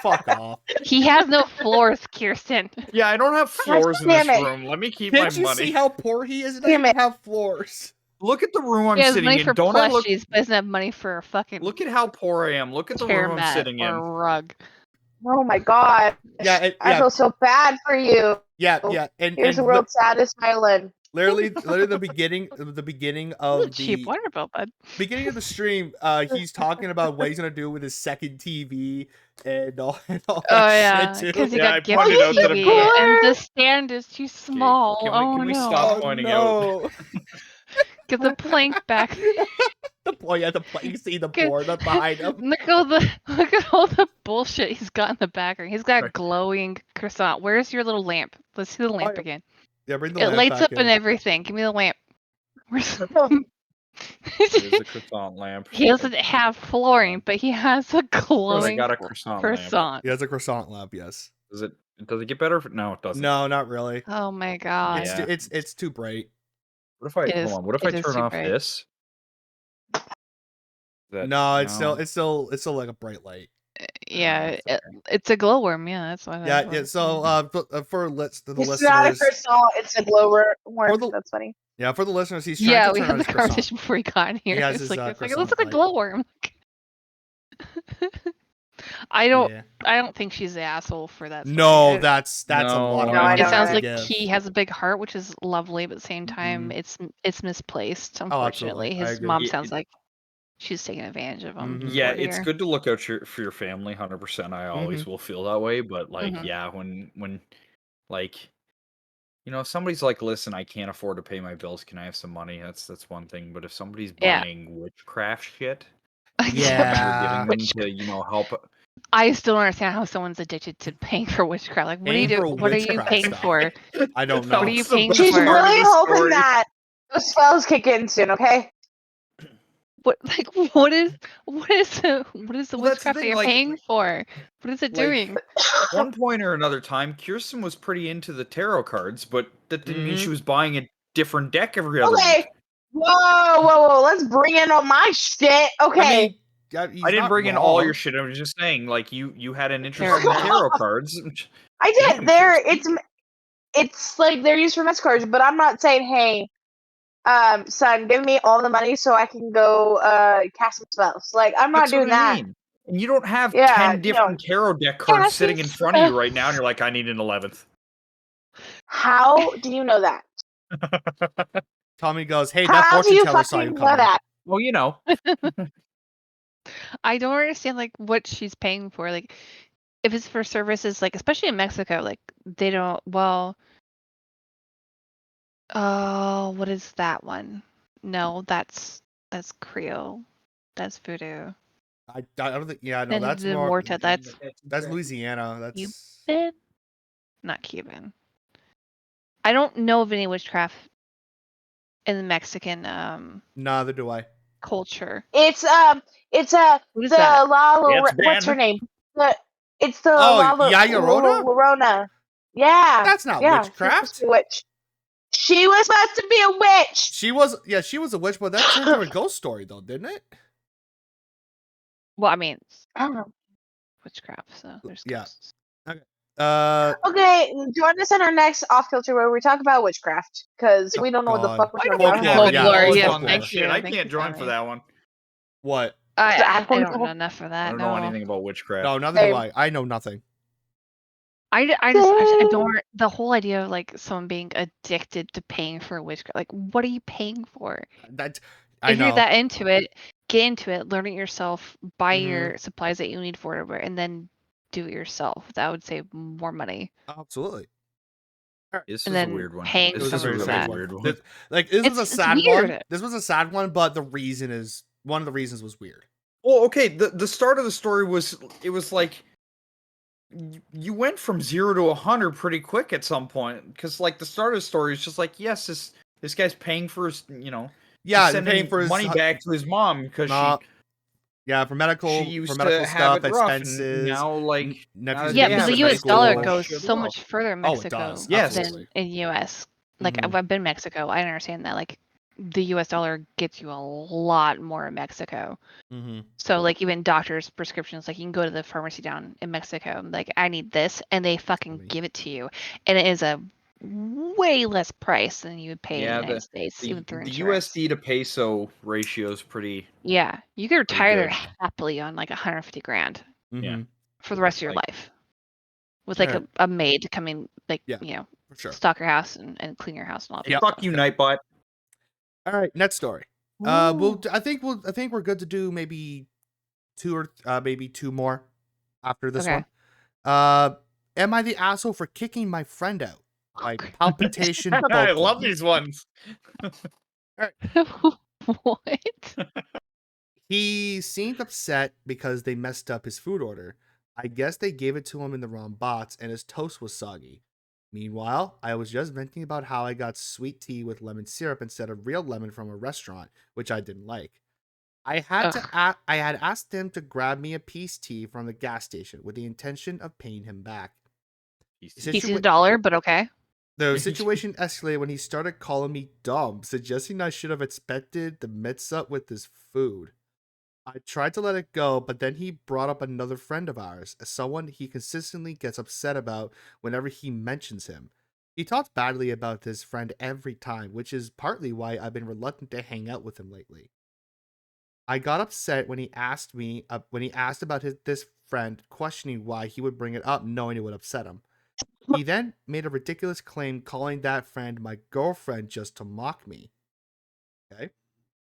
Fuck off. he has no floors, Kirsten. yeah, I don't have floors in damn this it. room. Let me keep my Can't you money. see how poor he is? He Damn doesn't it. have floors. Look at the room I'm He has sitting money in. for Don't I look? plushies, but doesn't have money for a fucking Look at how poor I am. Look at the chair room I'm mat sitting or a in. rug. Oh my gosh. Yeah, I feel so bad for you. yeah. And Here's the and world's saddest island. literally the beginning This is a cheap the water bill, bud. beginning of the stream, he's talking about what he's gonna do with his second TV and all Oh that yeah, shit because too. he Yeah, I got gifted pointed out that I'm TV, gonna. and the stand is too small. can we no! stop Oh pointing out? no! Get the plank back. The you see the board up behind him. Look at all the bullshit he's got in the background. He's got a Right. glowing croissant. Where's your little lamp? Let's see the lamp yeah. again. Yeah, bring the It lamp lights back up and in. everything. Give me the lamp. Where's There's a croissant lamp. He doesn't have flooring, but he has a I glowing got a croissant lamp. croissant. He has a croissant lamp. Yes. Does it get better? No, it doesn't. No, not really. Oh my god. Yeah. It's too bright. What if I It is- hold on? What if it I is turn too off bright. this? No, it's still like a bright light. Yeah, it's it's a glowworm. Yeah, that's why. Yeah. So for the It's not a listeners, croissant, it's a glower worm. For the- That's funny. yeah, for the listeners, he's trying Yeah, to we turn had on the his croissant. conversation before he got in here. He has It's his, like it croissant looks like a light. glowworm. I don't Yeah. think she's the asshole for that. Story. No, that's a No, lot of no, I money It don't sounds to like give. he has a big heart, which is lovely, but at the same time, it's misplaced. Oh, Unfortunately, absolutely. I his agree. mom sounds like she's taking advantage of him. Mhm. Yeah, poor it's dear. good to look out for your family. 100%. I always will feel that way. But like, Mhm. yeah, when like, if somebody's like, listen, I can't afford to pay my bills. Can I have some money? That's one thing. But if somebody's Yeah. buying witchcraft shit, Yeah. you're giving them to help. I still don't understand how someone's addicted to paying for witchcraft. Like, what are you Paying for doing? What are you witchcraft paying stuff. for? I don't What know. are you That's the paying best She's for? part of really the hoping story. that those spells kick in soon, okay? What is the Well, that's the witchcraft that thing, you're like- paying for? What is it doing? One point or another time, Kirsten was pretty into the tarot cards, but that didn't mean she was buying a different deck every other Okay. week. Whoa. Let's bring in all my shit. Okay. I mean, I didn't bring in all your shit. I was just saying, like, you had an interest in the Tarot tarot cards. I Damn, did. It's like they're used for mess cards, but I'm not saying, hey, son, give me all the money so I can go cast some spells. Like, I'm not That's doing what I that. mean. And you don't have Yeah, 10 different tarot deck cards Cast sitting in front of you right now, and you're like, I need an 11th. How do you know that? Tommy goes, "Hey, that How do fortune you teller saw you fucking know coming." that? Well, you know. I don't understand like what she's paying for. Like, if it's for services, like especially in Mexico, like they don't. Well, oh, what is that one? No, that's Creole. That's voodoo. I don't think. Yeah, no, Then that's the more. Morta, that's Louisiana. That's Cuban, not Cuban. I don't know of any witchcraft in the Mexican neither do I. culture. It's What is that? what's her name? It's the Oh, La Llorona? Llorona. Yeah. That's not yeah, witchcraft. She was supposed to be a witch. She was supposed to be a witch. She was a witch, but that turned into a ghost story though, didn't it? Well, I mean, it's I don't know. witchcraft, so there's Yeah. ghosts. Okay, join us in our next off kilter where we talk about witchcraft because we don't know what the God. fuck we're I talking don't about. even Folklore, have any yeah, knowledge yeah, on that thank shit. you, I thank can't you, join for Tommy. that one. What? I don't know enough for I that. don't No, know anything about witchcraft. No, neither do I. I know nothing. I don't. The whole idea of like someone being addicted to paying for witchcraft, like what are you paying for? That I If know. you're that into it, get into it, learn it yourself, buy Mhm. your supplies that you need for it, and then do it yourself. That would save more money. Absolutely. This And is a then weird one. paying It This was a is a very someone for really sad that. one. weird one. This was a It's sad weird. one. This was a sad one, but the reason is one of the reasons was weird. Well, okay, the start of the story was like you went from 0 to 100 pretty quick at some point, because like the start of the story is just like, yes, this guy's paying for his, Yeah, they're sending paying for his money back to his mom because yeah, for she medical used to have stuff, it rough, and expenses. now now Nephew's that Yeah, they getting but have the it, U.S. medical dollar school. like goes shit so rough. much further in Oh, it Mexico does. Yes. than Absolutely. in U.S. Like Mhm. I've been in Mexico, I understand that. Like the U.S. dollar gets you a lot more in Mexico. Mhm. So like even doctors' prescriptions, like you can go to the pharmacy down in Mexico, like I need this, and they fucking give it to you, and it is a way less price than you would pay in the Yeah, United States, even through the insurance. USD to peso ratio is pretty Yeah, you could pretty retire there good. happily on like 150 grand Yeah. Mhm. for the rest of your Like, life, with like Alright. a maid to come in, like Yeah, for sure. stock your house and clean your house and all that Yep. stuff. fuck you, Nightbot. All right, next story. Ooh. I think we're good to do maybe maybe two more after this Okay. one. Am I the asshole for kicking my friend out? By palpitation. I Bulkman. love these ones. What? He seemed upset because they messed up his food order. I guess they gave it to him in the wrong box and his toast was soggy. Meanwhile, I was just venting about how I got sweet tea with lemon syrup instead of real lemon from a restaurant, which I didn't like. I had asked him to grab me a peace tea from the gas station with the intention of paying him back. He sees a dollar, but okay. The situation escalated when he started calling me dumb, suggesting I should have expected the mix up with his food. I tried to let it go, but then he brought up another friend of ours, someone he consistently gets upset about whenever he mentions him. He talks badly about this friend every time, which is partly why I've been reluctant to hang out with him lately. I got upset when he asked about this friend, questioning why he would bring it up, knowing it would upset him. He then made a ridiculous claim, calling that friend my girlfriend just to mock me. Okay.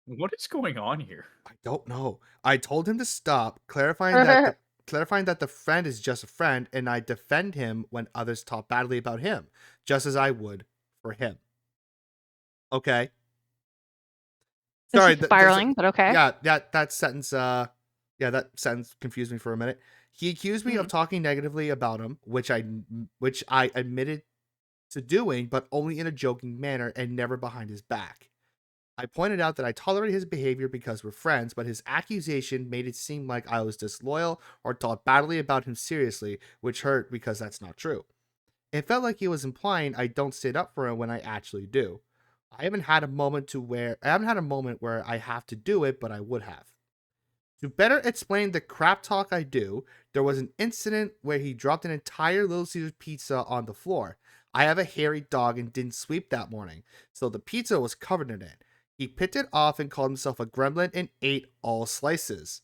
What is going on here? I don't know. I told him to stop, clarifying that the friend is just a friend, and I defend him when others talk badly about him, just as I would for him. Okay. Sorry, spiraling, but okay. Yeah, that sentence. That sentence confused me for a minute. He accused me of talking negatively about him, which I admitted to doing, but only in a joking manner and never behind his back. I pointed out that I tolerate his behavior because we're friends, but his accusation made it seem like I was disloyal or thought badly about him seriously, which hurt because that's not true. It felt like he was implying I don't stand up for him when I actually do. I haven't had a moment where I have to do it, but I would have. To better explain the crap talk I do, there was an incident where he dropped an entire Little Caesars pizza on the floor. I have a hairy dog and didn't sweep that morning, so the pizza was covered in it. He picked it off and called himself a gremlin and ate all slices.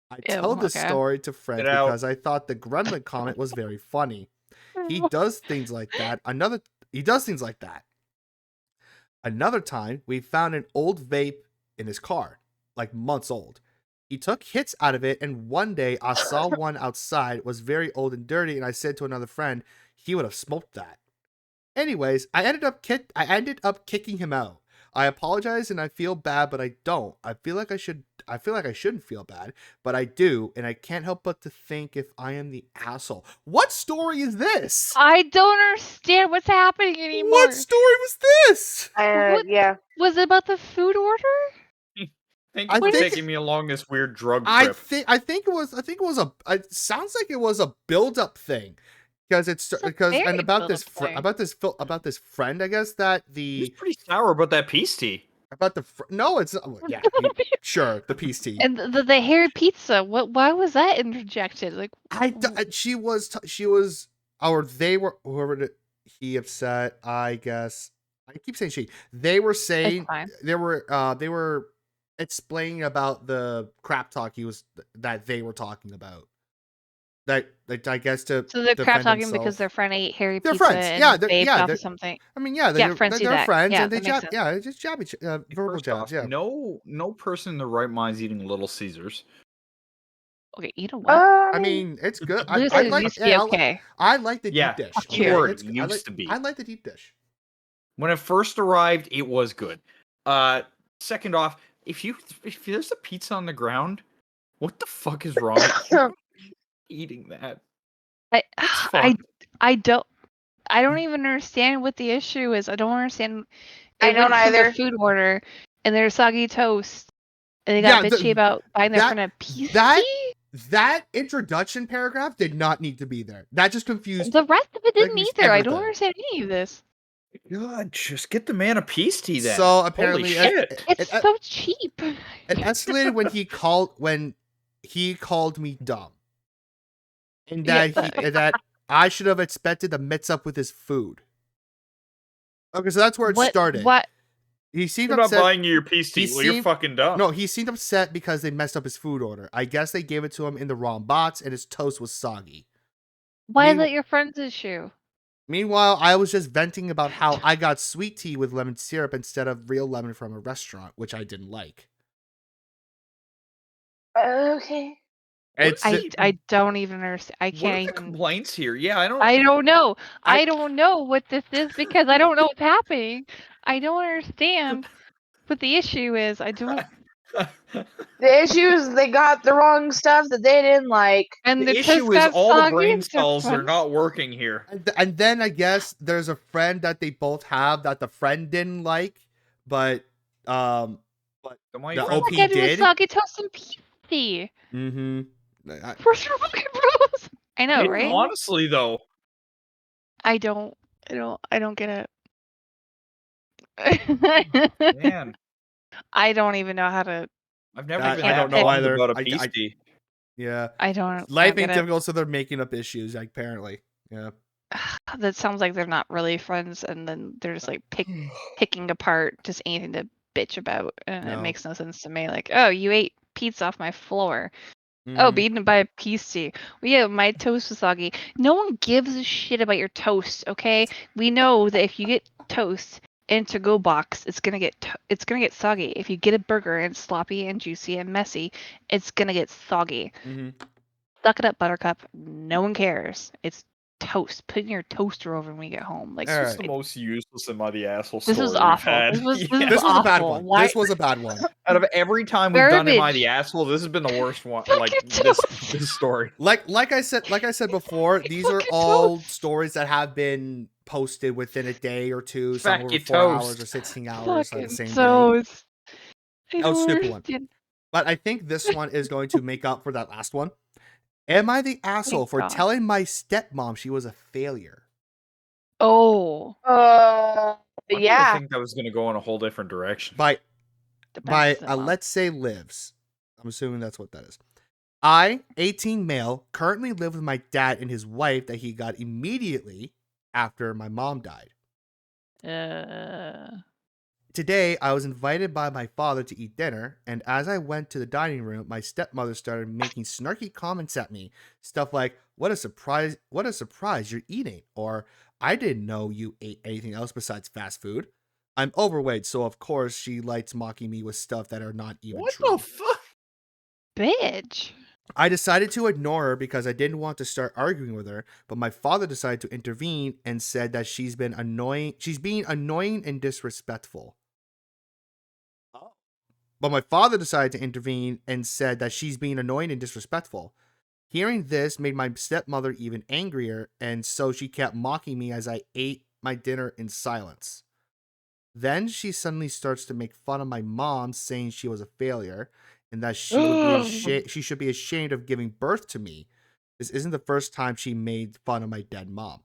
I told this story to friends because I thought the gremlin comment was very funny. He does things like that. He does things like that. Another time, we found an old vape in his car, like months old. He took hits out of it, and one day I saw one outside, was very old and dirty, and I said to another friend, he would have smoked that. Anyways, I ended up kicking him out. I apologize and I feel bad, but I don't. I feel like I shouldn't feel bad, but I do, and I can't help but to think if I am the asshole. What story is this? I don't understand what's happening anymore. What story was this? Yeah. Was it about the food order? Thank you for taking me along this weird drug trip. I think it was it sounds like it was a build-up thing. About this friend, I guess that He was pretty sour about that peace tea. Sure, the peace tea. And the hairy pizza. Why was that interjected? Like he upset, I guess. I keep saying she. They were saying they were explaining about the crap talk that they were talking about. That I guess so they're crap talking because their friend ate hairy pizza. They're friends. And off something. I mean, they're friends, and they jab. Yeah, just jab each verbal jabs. Yeah. No person in their right mind is eating Little Caesars. Okay, you know what? I mean, it's good. I like used to be okay. I like the deep dish. It used to be. I like the deep dish. When it first arrived, it was good. Second off, if there's a pizza on the ground, what the fuck is wrong with eating that? I don't even understand what the issue is. I don't understand. I don't went from either. the food order, and there's soggy toast, and they got bitchy about buying their friend a piece that introduction paragraph did not need to be there. That just confused. The rest of it didn't either. I don't everything. understand any of this. God, just get the man a peace tea then. So apparently, Holy shit. It's so cheap. It escalated when he called me dumb, and that I should have expected to mix up with his food. Okay, so that's where it started. What? He seemed upset. I'm not buying you your peace tea. Well, you're fucking dumb. No, he seemed upset because they messed up his food order. I guess they gave it to him in the wrong box, and his toast was soggy. Why is that your friend's issue? Meanwhile, I was just venting about how I got sweet tea with lemon syrup instead of real lemon from a restaurant, which I didn't like. Okay. I don't even understand. I can't what are even. the complaints here? Yeah, I don't know. I don't know what this is because I don't know what's happening. I don't understand what the issue is. I don't. The issue is they got the wrong stuff that they didn't like. And the issue is all the brain cells are not working here. And then I guess there's a friend that they both have that the friend didn't like, but the OP did. Soggy toast and pizza. Mm-hmm. For sure, bros. I know, right? Honestly, though, I don't get it. Man, I don't even know how to. I've never even I don't know either. About a peace tea. Yeah, I don't. Life ain't difficult, so they're making up issues. Apparently, yeah. That sounds like they're not really friends, and then they're just like picking apart just anything to bitch about, and it makes no sense to me. Like, oh, you ate pizza off my floor. Oh, beaten by a piece tea. Well, yeah, my toast was soggy. No one gives a shit about your toast, okay? We know that if you get toast in a to-go box, it's gonna get soggy. If you get a burger and it's sloppy and juicy and messy, it's gonna get soggy. Suck it up, Buttercup. No one cares. It's toast. Put it in your toaster oven when you get home. Like, this was the most useless Am I the Asshole story this was awful. we've had. This was a bad one. This was a bad one. Out of every time we've done Am I the Asshole, this has been the worst one. Like this story. Like I said before, these are all stories that have been posted within a day or two, some over 4 hours or 16 hours, like the same day. That was a stupid one. But I think this one is going to make up for that last one. Am I the asshole for telling my stepmom she was a failure? Oh. Yeah. I think that was going to go in a whole different direction. By let's say lives. I'm assuming that's what that is. I, 18 male, currently live with my dad and his wife that he got immediately after my mom died. Today, I was invited by my father to eat dinner, and as I went to the dining room, my stepmother started making snarky comments at me. Stuff like, what a surprise you're eating, or I didn't know you ate anything else besides fast food. I'm overweight, so of course she likes mocking me with stuff that are not even true. What the fuck? Bitch. I decided to ignore her because I didn't want to start arguing with her, but my father decided to intervene and said that she's being annoying and disrespectful. But my father decided to intervene and said that she's being annoying and disrespectful. Hearing this made my stepmother even angrier, and so she kept mocking me as I ate my dinner in silence. Then she suddenly starts to make fun of my mom, saying she was a failure and that she should be ashamed of giving birth to me. This isn't the first time she made fun of my dead mom.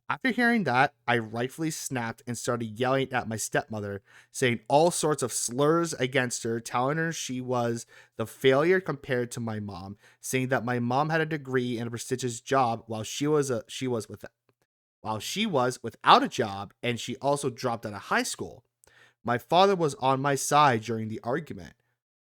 After hearing that, I rightfully snapped and started yelling at my stepmother, saying all sorts of slurs against her, telling her she was the failure compared to my mom, saying that my mom had a degree and a prestigious job while she was without a job, and she also dropped out of high school. My father was on my side during the argument.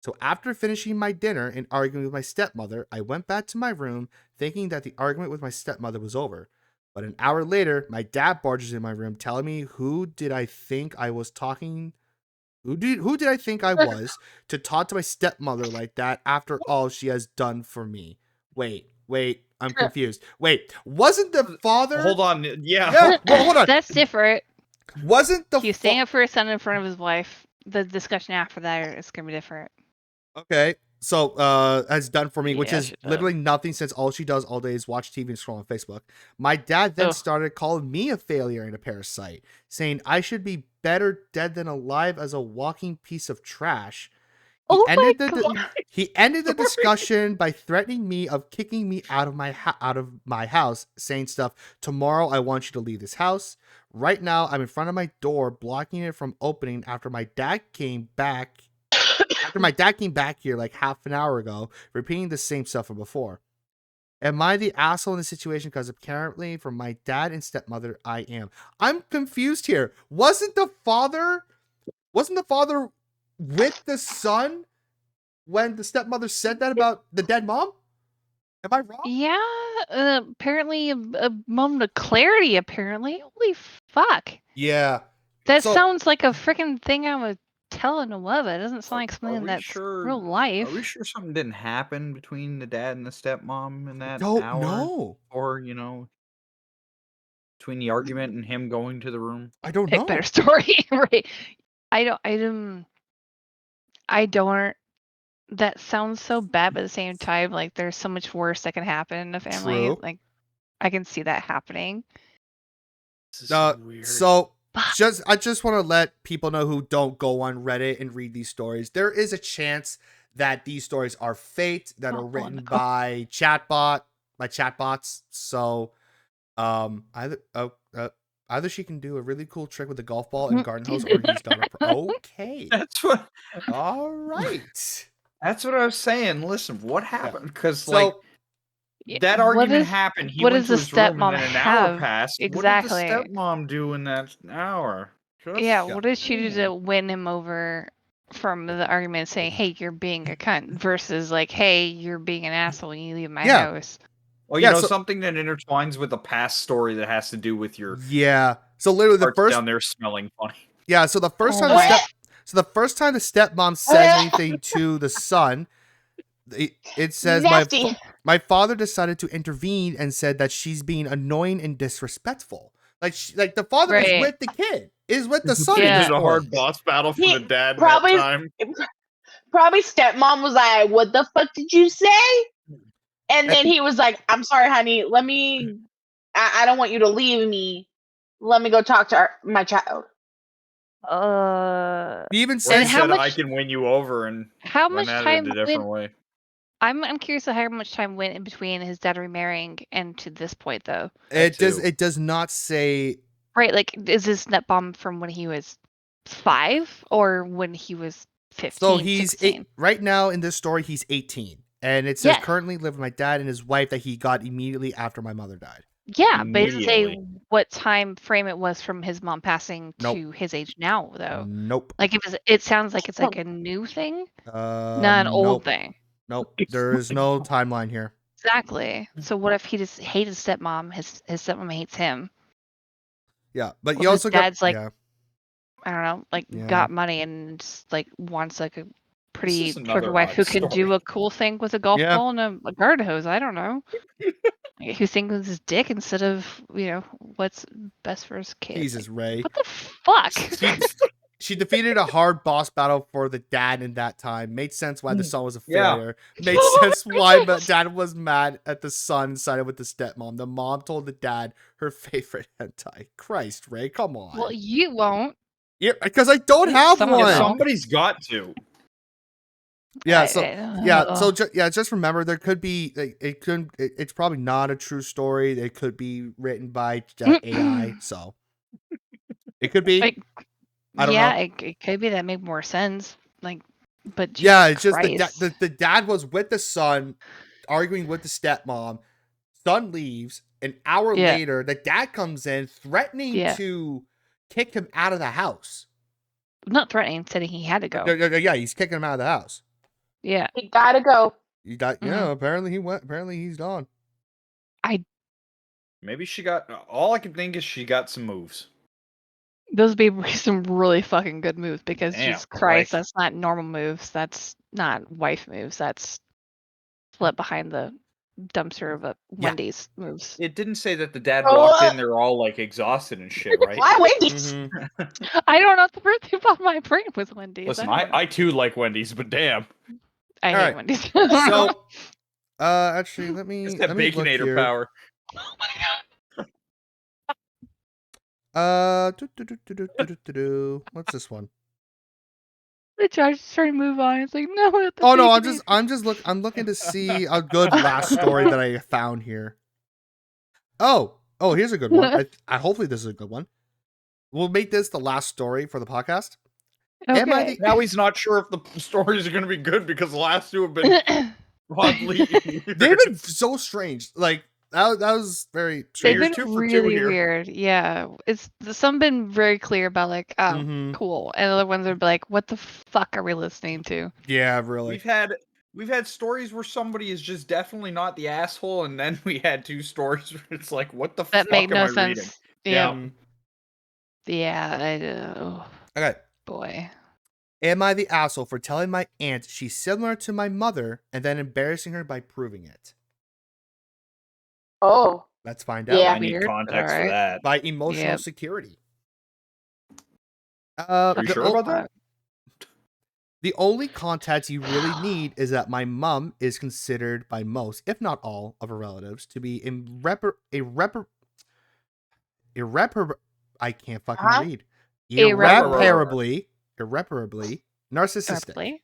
So after finishing my dinner and arguing with my stepmother, I went back to my room thinking that the argument with my stepmother was over. But an hour later, my dad barges in my room telling me who did I think I was to talk to my stepmother like that after all she has done for me. Wait, I'm confused. Wait, wasn't the father... Hold on, well, hold on. That's different. Wasn't the... He's standing up for his son in front of his wife. The discussion after that is going to be different. Okay, has done for me, which Yeah, is she does. literally nothing, since all she does all day is watch TV and scroll on Facebook. My dad then Ugh. started calling me a failure and a parasite, saying I should be better dead than alive as a walking piece of trash. He Oh ended my the God. he ended the discussion by threatening me of kicking me out of my house, saying stuff, tomorrow I want you to leave this house. Right now I'm in front of my door blocking it from opening after my dad came back here like half an hour ago, repeating the same stuff from before. Am I the asshole in this situation? Because apparently from my dad and stepmother I am. I'm confused here. Wasn't the father with the son when the stepmother said that about the dead mom? Am I wrong? Yeah, apparently a moment of clarity, apparently. Holy fuck. Yeah. That So- sounds like a freaking thing I would tell a Noeva. It doesn't sound like something that's real life. Are we sure something didn't happen between the dad and the stepmom in that Don't hour? know. Or, between the argument and him going to the room? I don't Pick know. better story, right? I don't. That sounds so bad, but at the same time, like there's so much worse that can happen in a family. True. Like I can see that happening. This is so weird. So I just want to let people know who don't go on Reddit and read these stories. There is a chance that these stories are faked, that are written no. by chatbots. So either she can do a really cool trick with a golf ball and garden hose, or he's done okay. That's what All right. That's what I was saying. Listen, what happened? Because Yeah, that what argument is- happened. He what went does to the his room, and stepmom then an hour have? passed. Exactly. What did the stepmom do in that hour? Yeah, what did she do to win him over from the argument saying, hey, you're being a cunt, versus like, hey, you're being an asshole, you leave my house? Well, something that intertwines with a past story that has to do with your So literally the parts first down there smelling funny. Yeah, so the first Oh time my- the first time the stepmom says anything to the son, it says Nasty. my father decided to intervene and said that she's being annoying and disrespectful. Like the father is Right. with the kid, is with the son. He Yeah. did a hard boss battle for He the dad probably- that time. Probably stepmom was like, "What the fuck did you say?" And then he was like, "I'm sorry, honey. Let me. I don't want you to leave me. Let me go talk to my child." He even Or he says how said, much- I can win you over, and How went much at time it a different went? way. I'm curious of how much time went in between his dad remarrying and to this point, though. it does not say. Right, like, is this stepmom from when he was 5 or when he was 15? So he's 16? right now in this story. He's 18, and it says Yeah. currently live with my dad and his wife that he got immediately after my mother died. Yeah, but it doesn't say Immediately. what time frame it was from his mom passing Nope. to his age now, though. Nope. Like, it sounds like it's like a new thing, not an old Nope. thing. Nope. There is no timeline here. Exactly. So what if he just hated his stepmom? His stepmom hates him. Yeah, but Well, you his also dad's got like- I don't know, like Yeah. got money and just like wants like a pretty is trophy another wife odd who can do story. a cool thing with a golf Yeah. ball and a garden hose. I don't know. Like, who thinks with his dick instead of what's best for his kid. Jesus, Ray. What the fuck? She defeated a hard boss battle for the dad in that time. Made sense why the son was a Yeah. failure. Made sense why the dad was mad at the son, sided with the stepmom. The mom told the dad her favorite hentai. Christ, Ray, come on. Well, you won't. Yeah, because I don't have Someone one. else. Somebody's got to. Yeah, I- so just remember there could be it's probably not a true story. It could be written by AI, so it could be. Like, I don't yeah, know. it could be that make more sense. Like, but Yeah, Jesus it's just Christ. the dad was with the son, arguing with the stepmom. Son leaves. An hour Yeah. later, the dad comes in, threatening Yeah. to kick him out of the house. Not threatening, saying he had to go. Yeah, he's kicking him out of the house. Yeah. He gotta go. You got apparently he went. Apparently he's gone. Maybe she got. All I can think is she got some moves. Those would be some really fucking good moves because Damn, Jesus Christ, like- that's not normal moves. That's not wife moves. That's flip behind the dumpster of a Wendy's moves. It didn't say that the dad walked in there all like exhausted and shit, right? Why Wendy's? Mhm. I don't know. The first thing about my brain was Wendy's. Listen, I don't know. I too like Wendy's, but damn. I hate right. Wendy's. So, actually, let me It's that look Baconator here. power. Oh my god. What's this one? The Josh is trying to move on. It's like, no. Oh no, I'm looking to see a good last story that I found here. Oh, here's a good one. I hopefully this is a good one. We'll make this the last story for the podcast. Okay. Now he's not sure if the stories are going to be good because the last two have been oddly weird. They've been so strange. Like that was very They've strange. been 2 for 2 really here. weird. Yeah. Some been very clear about like, oh, Mhm. cool. And other ones are like, what the fuck are we listening to? Yeah, really. We've had stories where somebody is just definitely not the asshole, and then we had 2 stories where it's like, what the That fuck made am no I sense. reading? Yeah. Yeah. Oh, Okay. boy. Am I the asshole for telling my aunt she's similar to my mother and then embarrassing her by proving it? Oh. Let's find out. Yeah. I need Weird, context for alright. that. By emotional Yep. security. Are you sure about that? The only context you really need is that my mom is considered by most, if not all, of her relatives to be I can't fucking Huh? read. Irreparably. Irreparably narcissistic. Irreparably.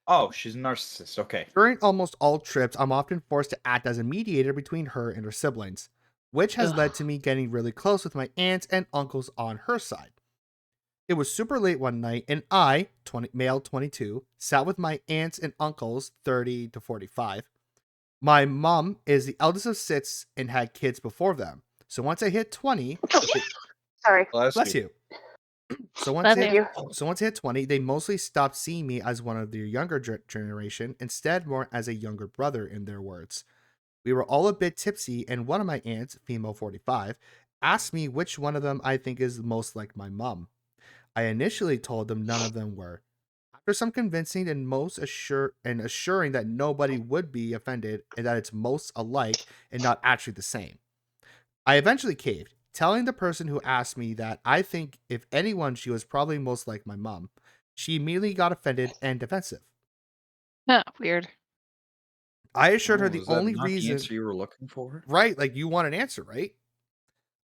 Oh, she's a narcissist. Okay. During almost all trips, I'm often forced to act as a mediator between her and her siblings, which has led to me getting really close with my aunts and uncles on her side. It was super late one night, and I, male 22, sat with my aunts and uncles, 30 to 45. My mom is the eldest of 6 and had kids before them. So once I hit 20, Sorry. bless you. So once Bless I you. hit 20, they mostly stopped seeing me as one of their younger generation, instead more as a younger brother, in their words. We were all a bit tipsy, and one of my aunts, female 45, asked me which one of them I think is most like my mom. I initially told them none of them were. After some convincing and assuring that nobody would be offended and that it's most alike and not actually the same, I eventually caved, telling the person who asked me that I think if anyone she was probably most like my mom. She immediately got offended and defensive. Huh, weird. I assured her Oh, the is that only not the reason, answer you were looking for? right? Like you want an answer, right?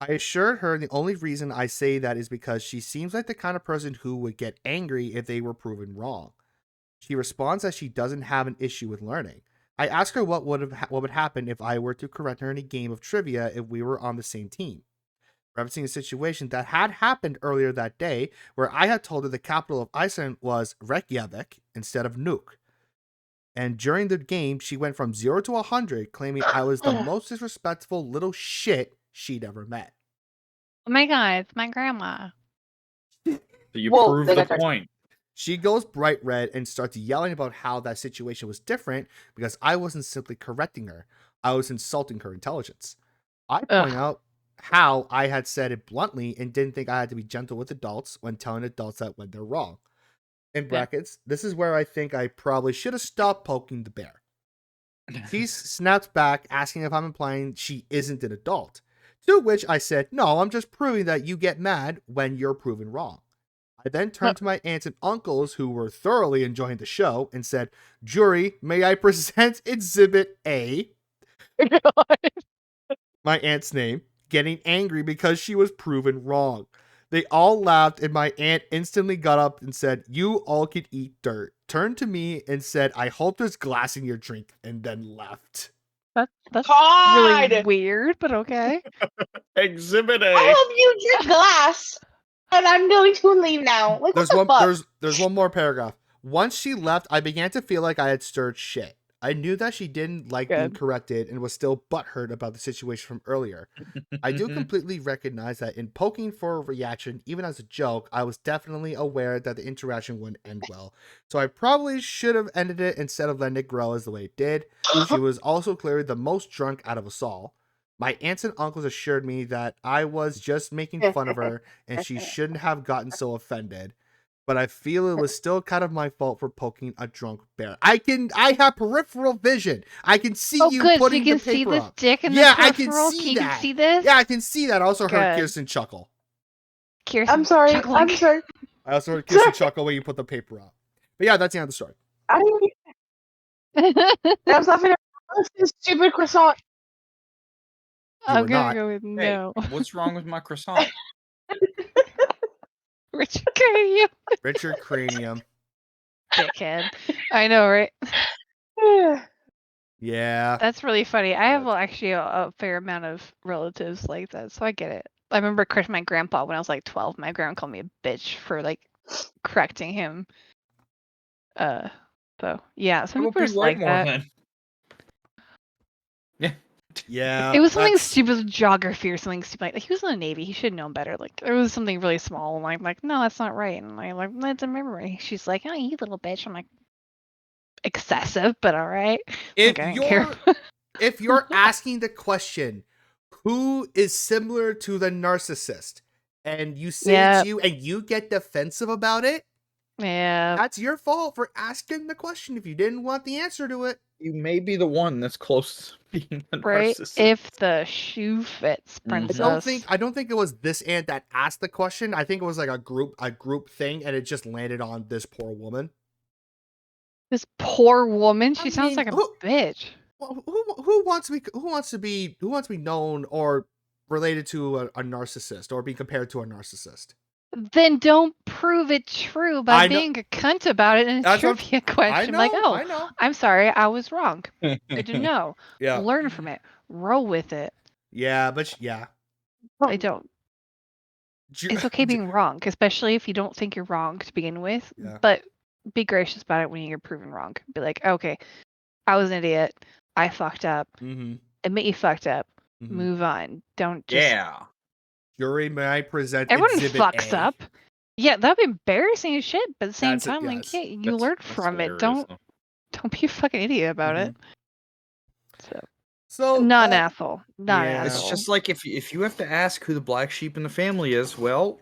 I assured her the only reason I say that is because she seems like the kind of person who would get angry if they were proven wrong. She responds that she doesn't have an issue with learning. I ask her what would happen if I were to correct her in a game of trivia if we were on the same team. Referencing a situation that had happened earlier that day where I had told her the capital of Iceland was Reykjavik instead of Nuuk. And during the game, she went from 0 to 100, claiming I was the most disrespectful little shit she'd ever met. Oh my god, it's my grandma. So you Whoa, proved they the got that. point. She goes bright red and starts yelling about how that situation was different because I wasn't simply correcting her. I was insulting her intelligence. I point out how I had said it bluntly and didn't think I had to be gentle with adults when telling adults that when they're wrong. In brackets, this is where I think I probably should have stopped poking the bear. She snaps back, asking if I'm implying she isn't an adult. To which I said, no, I'm just proving that you get mad when you're proven wrong. I then turned to my aunts and uncles, who were thoroughly enjoying the show, and said, jury, may I present Exhibit A? My aunt's name, getting angry because she was proven wrong. They all laughed, and my aunt instantly got up and said, you all can eat dirt. Turned to me and said, I hope there's glass in your drink, and then left. That's God! really weird, but okay. Exhibit A. I hope you drink glass, and I'm going to leave now. Like, There's what the fuck? there's one more paragraph. Once she left, I began to feel like I had stirred shit. I knew that she didn't like being corrected and was still butthurt about the situation from earlier. I do completely recognize that in poking for a reaction, even as a joke, I was definitely aware that the interaction wouldn't end well. So I probably should have ended it instead of letting it grow as the way it did. She was also clearly the most drunk out of us all. My aunts and uncles assured me that I was just making fun of her and she shouldn't have gotten so offended. But I feel it was still kind of my fault for poking a drunk bear. I have peripheral vision. I can see you good, putting so you the can see paper this up. dick in Yeah, the I can peripheral? see Can that. you see this? Yeah, I can see that. I also heard Good. Kirsten chuckle. Kirsten I'm sorry. chuckling. I'm sorry. I also heard Kirsten chuckle when you put the paper up. But yeah, that's the end of the story. I I was laughing at this stupid croissant. I'm were gonna not. go with Hey, no. what's wrong with my croissant? Richard Cranium. Richard Cranium. Dickhead. I know, right? Yeah. That's really funny. I have actually a fair amount of relatives like that, so I get it. I remember my grandpa when I was like 12. My grandma called me a bitch for like correcting him. So yeah, some people are just like that. Then. Yeah. Yeah. It was something that's- stupid with geography or something stupid. Like he was in the Navy, he should have known better. Like there was something really small, and I'm like, no, that's not right. And I'm like, that's a memory. She's like, oh, you little bitch. I'm like, excessive, but all right. If Like, I didn't care. if you're asking the question, who is similar to the narcissist, and you say it's you, and you get defensive about it, Yeah. that's your fault for asking the question if you didn't want the answer to it. You may be the one that's close to being a Right? narcissist. If the shoe fits, princess. I don't think it was this aunt that asked the question. I think it was like a group thing, and it just landed on this poor woman. This poor woman. She I sounds mean, like a bitch. Well, who wants to be known or related to a narcissist or be compared to a narcissist? Then don't prove it true by being a cunt about it in a trivia question. I know. I'm sorry, I was wrong. I didn't know. Yeah. Learn from it. Roll with it. Yeah, but yeah. I don't. It's okay being wrong, especially if you don't think you're wrong to begin with. Yeah. But be gracious about it when you're proven wrong. Be like, okay, I was an idiot. I fucked up. Mm-hmm. Admit you fucked up. Mm-hmm. Move on. Don't just... Jury, may I present Everyone Exhibit fucks A? up. Yeah, that'd be embarrassing as shit. But at the same That's time, yes. like, yeah, you learn from it. Don't be a fucking idiot about it. So not an asshole. Not an It's asshole. just like if you have to ask who the black sheep in the family is, well,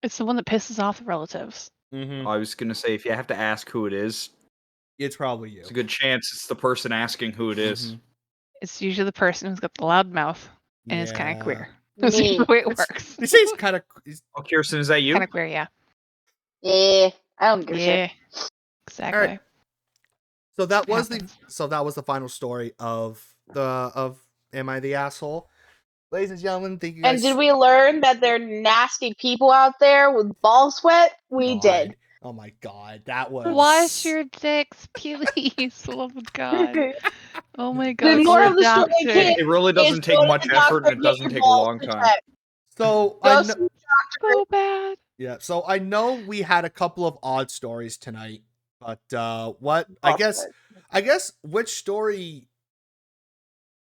it's the one that pisses off the relatives. Mm-hmm. I was gonna say if you have to ask who it is, it's probably you. It's a good chance it's the person asking who it is. Mm-hmm. It's usually the person who's got the loud mouth and is kind of queer. That's Me. the way it works. They say it's kind of. Oh, Kirsten, is that you? Kind of queer, yeah. Yeah, I don't give a shit. Exactly. Alright. So that was Happens. the final story of Am I the Asshole? Ladies and gentlemen, thank you guys. And did we learn that there are nasty people out there with ball sweat? We did. Oh my god, that was. Wash your dicks, please. Oh my god. Oh my god. The moral of the story, kid, it really doesn't take much effort and it doesn't take a long time. So so bad. Yeah, so I know we had a couple of odd stories tonight, but I guess which story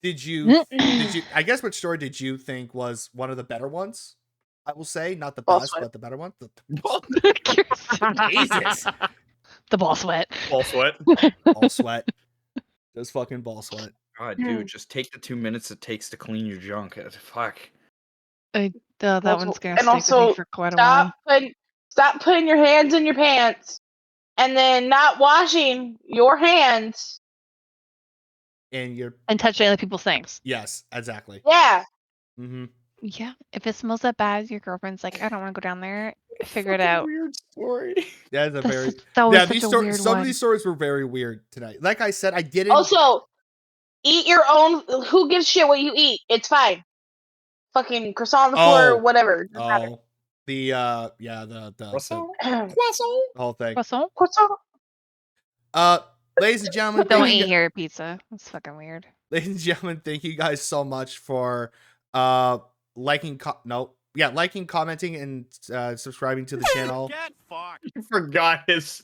did you which story did you think was one of the better ones? I will say, not the best, but the better one. Jesus. The ball sweat. Ball sweat. Ball sweat. Just fucking ball sweat. God, dude, just take the 2 minutes it takes to clean your junk. Fuck. That one's gonna and stick also, with me for quite a while. Stop putting your hands in your pants, and then not washing your hands. And touching other people's things. Yes, exactly. Yeah. Mm-hmm. Yeah. If it smells that bad, your girlfriend's like, I don't want to go down there. Figure it out. Weird story. That is a very some of these stories were very weird tonight. Like I said, I didn't. Also, eat your own. Who gives a shit what you eat? It's fine. Fucking croissant on the floor, whatever. Doesn't matter. The Croissant? the whole thing. Croissant? Ladies and gentlemen, Don't eat here pizza. That's fucking weird. Ladies and gentlemen, thank you guys so much for liking, commenting, and subscribing to the channel. Get fucked. I forgot his.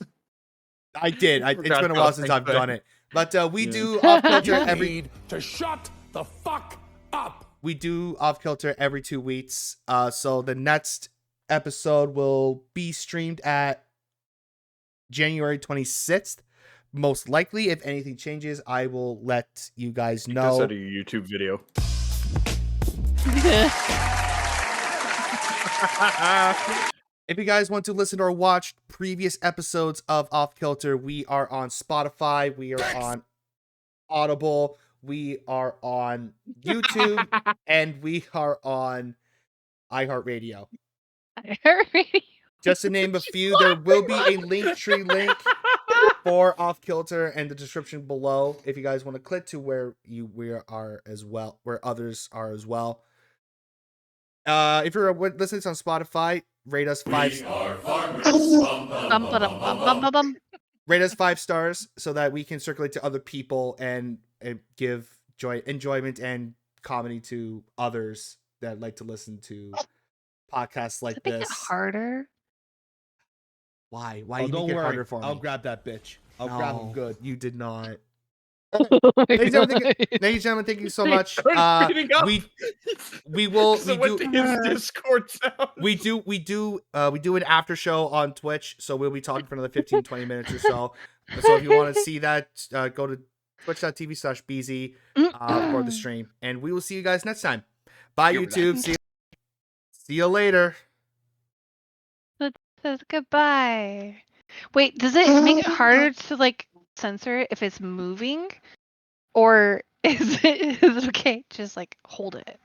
I did. It's been a while since I've done it, but we do off kilter every. To shut the fuck up. We do off kilter every 2 weeks. So the next episode will be streamed at January 26th. Most likely, if anything changes, I will let you guys know. That's out of your YouTube video. If you guys want to listen or watch previous episodes of Off Kilter, we are on Spotify, we are on Audible, we are on YouTube, and we are on iHeartRadio. iHeartRadio. Just to name a few, there will be a Linktree link for Off Kilter and the description below if you guys want to click to where we are as well, where others are as well. If you're listening on Spotify, rate us 5. Rate us 5 stars so that we can circulate to other people and give enjoyment and comedy to others that like to listen to podcasts like Make it this. harder. Why? Oh, You don't make it worry. harder for me? I'll grab that bitch. I'll grab him good. You did not. Oh my Ladies God. and gentlemen, thank you so much. Started speeding up. We will So went to his Discord sound. we do an after show on Twitch, so we'll be talking for another 15-20 minutes or so. So if you want to see that, go to twitch.tv/Beziie for the stream, and we will see you guys next time. Bye, YouTube. See you later. It says goodbye. Wait, does it make it harder to like censor it if it's moving, or is it okay? Just like hold it.